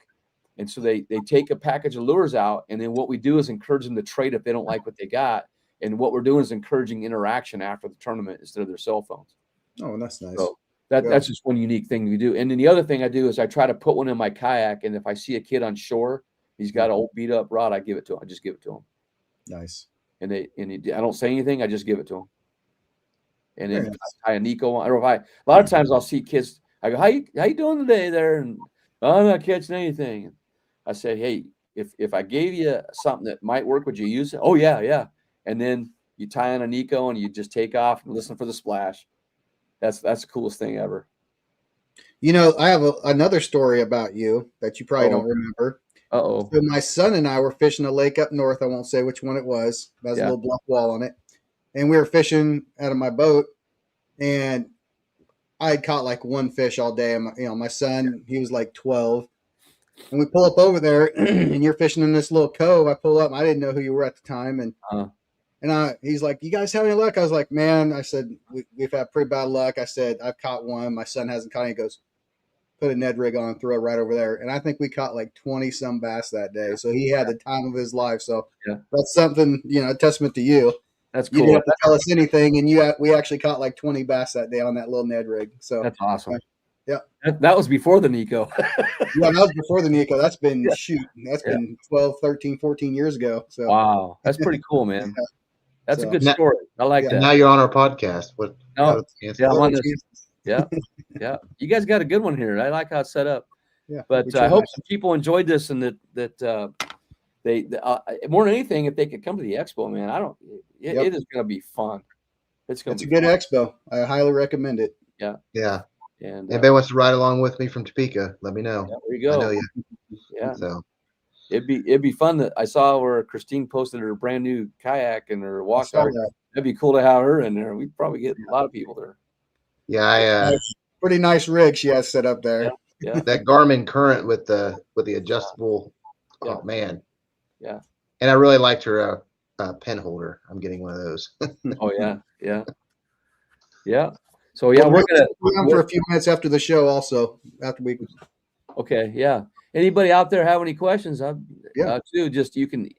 And so they take a package of lures out. And then what we do is encourage them to trade if they don't like what they got. And what we're doing is encouraging interaction after the tournament instead of their cell phones. Oh, that's nice. So that's just one unique thing we do. And then the other thing I do is I try to put one in my kayak. And if I see a kid on shore, he's got an old beat up rod, I give it to him. I just give it to him. Nice. And I don't say anything. I just give it to him. And then I tie a Neko on. Or a lot of times I'll see kids. I go, how you doing today there? And I'm not catching anything. And I say, hey, if I gave you something that might work, would you use it? Oh yeah. And then you tie on a Neko and you just take off and listen for the splash. That's the coolest thing ever. I have another story about you that you probably don't remember. Uh-oh. So my son and I were fishing a lake up north. I won't say which one it was. It has a little bluff wall on it. And we were fishing out of my boat. And I had caught like one fish all day. And my son, he was like 12. And we pull up over there and you're fishing in this little cove. I pull up and I didn't know who you were at the time. And he's like, you guys have any luck? I was like, man, I said, we've had pretty bad luck. I said, I've caught one. My son hasn't caught any. He goes, put a Ned rig on and throw it right over there. And I think we caught like 20 some bass that day. So he had the time of his life. So that's something, a testament to you. That's cool. You didn't have to tell us anything. And we actually caught like 20 bass that day on that little Ned rig. So that's awesome. Yeah. That was before the Neko. Yeah, that was before the Neko. That's been, been 12, 13, 14 years ago. So wow. That's pretty cool, man. That's a good story. I like that. Now you're on our podcast. I'm on this. Yeah. Yeah. You guys got a good one here. I like how it's set up. Yeah. But I hope some people enjoyed this and that they more than anything, if they could come to the expo, man, it is going to be fun. It's a good expo. I highly recommend it. Yeah. Yeah. And anybody wants to ride along with me from Topeka, let me know. Yeah, there you go. I know you. Yeah. So it'd be fun. That I saw where Christine posted her brand new kayak and her walk art. That'd be cool to have her in there. We'd probably get a lot of people there. Yeah, pretty nice rig she has set up there. Yeah. Yeah. That Garmin Current with the adjustable. Yeah. Oh man. Yeah. And I really liked her pen holder. I'm getting one of those. Oh yeah. Yeah. Yeah. So yeah, we're gonna for a few minutes after the show. Also, after we. Okay. Yeah. Anybody out there have any questions? Too. Just you can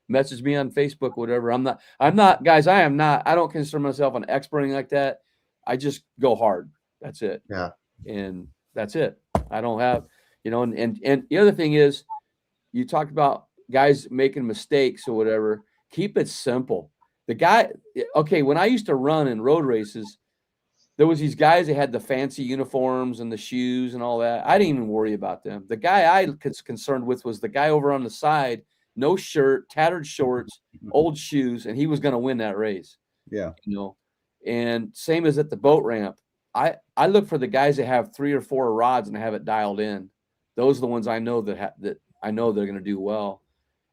message me on Facebook, whatever. I'm not, guys. I don't consider myself an expert or anything like that. I just go hard. That's it. Yeah. And that's it. I don't have, and the other thing is, you talked about guys making mistakes or whatever. Keep it simple. When I used to run in road races, there was these guys that had the fancy uniforms and the shoes and all that. I didn't even worry about them. The guy I was concerned with was the guy over on the side, no shirt, tattered shorts, old shoes, and he was going to win that race. Yeah. And same as at the boat ramp. I look for the guys that have 3 or 4 rods and have it dialed in. Those are the ones I know that I know they're going to do well.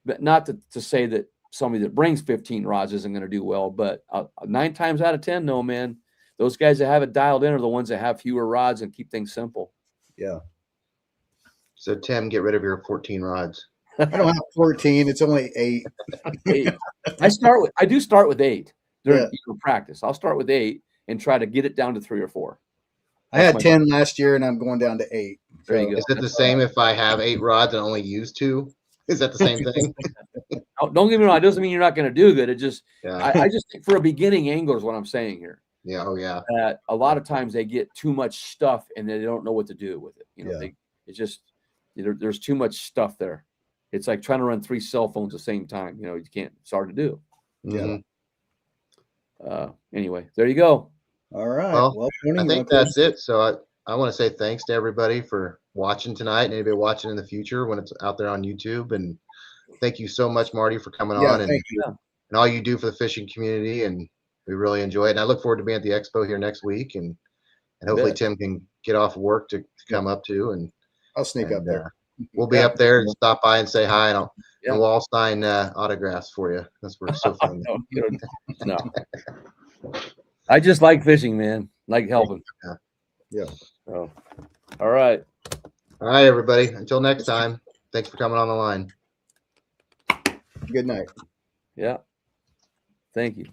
But not to say that somebody that brings 15 rods isn't going to do well, but 9 times out of 10, no, man. Those guys that have it dialed in are the ones that have fewer rods and keep things simple. Yeah. So Tim, get rid of your 14 rods. I don't have 14. It's only 8. 8. I do start with 8 during practice. I'll start with 8 and try to get it down to 3 or 4. I had 10 last year and I'm going down to 8. There you go. Is it the same if I have 8 rods and only use 2? Is that the same thing? Don't get me wrong. It doesn't mean you're not going to do good. It just, I just think for a beginning angler is what I'm saying here. Yeah. Oh yeah. That a lot of times they get too much stuff and they don't know what to do with it. It's just, there's too much stuff there. It's like trying to run 3 cell phones at the same time. You can't, it's hard to do. Mm-hmm. Anyway, there you go. All right. Well, I think that's it. So I want to say thanks to everybody for watching tonight and anybody watching in the future when it's out there on YouTube. And thank you so much, Marty, for coming on and all you do for the fishing community. And we really enjoy it. And I look forward to being at the expo here next week. And hopefully Tim can get off work to come up to. And I'll sneak up there. We'll be up there and stop by and say hi. And we'll all sign autographs for you. That's where it's so fun. No. I just like fishing, man. Like helping. Yeah. So, all right. All right, everybody. Until next time. Thanks for coming on the line. Good night. Yeah. Thank you.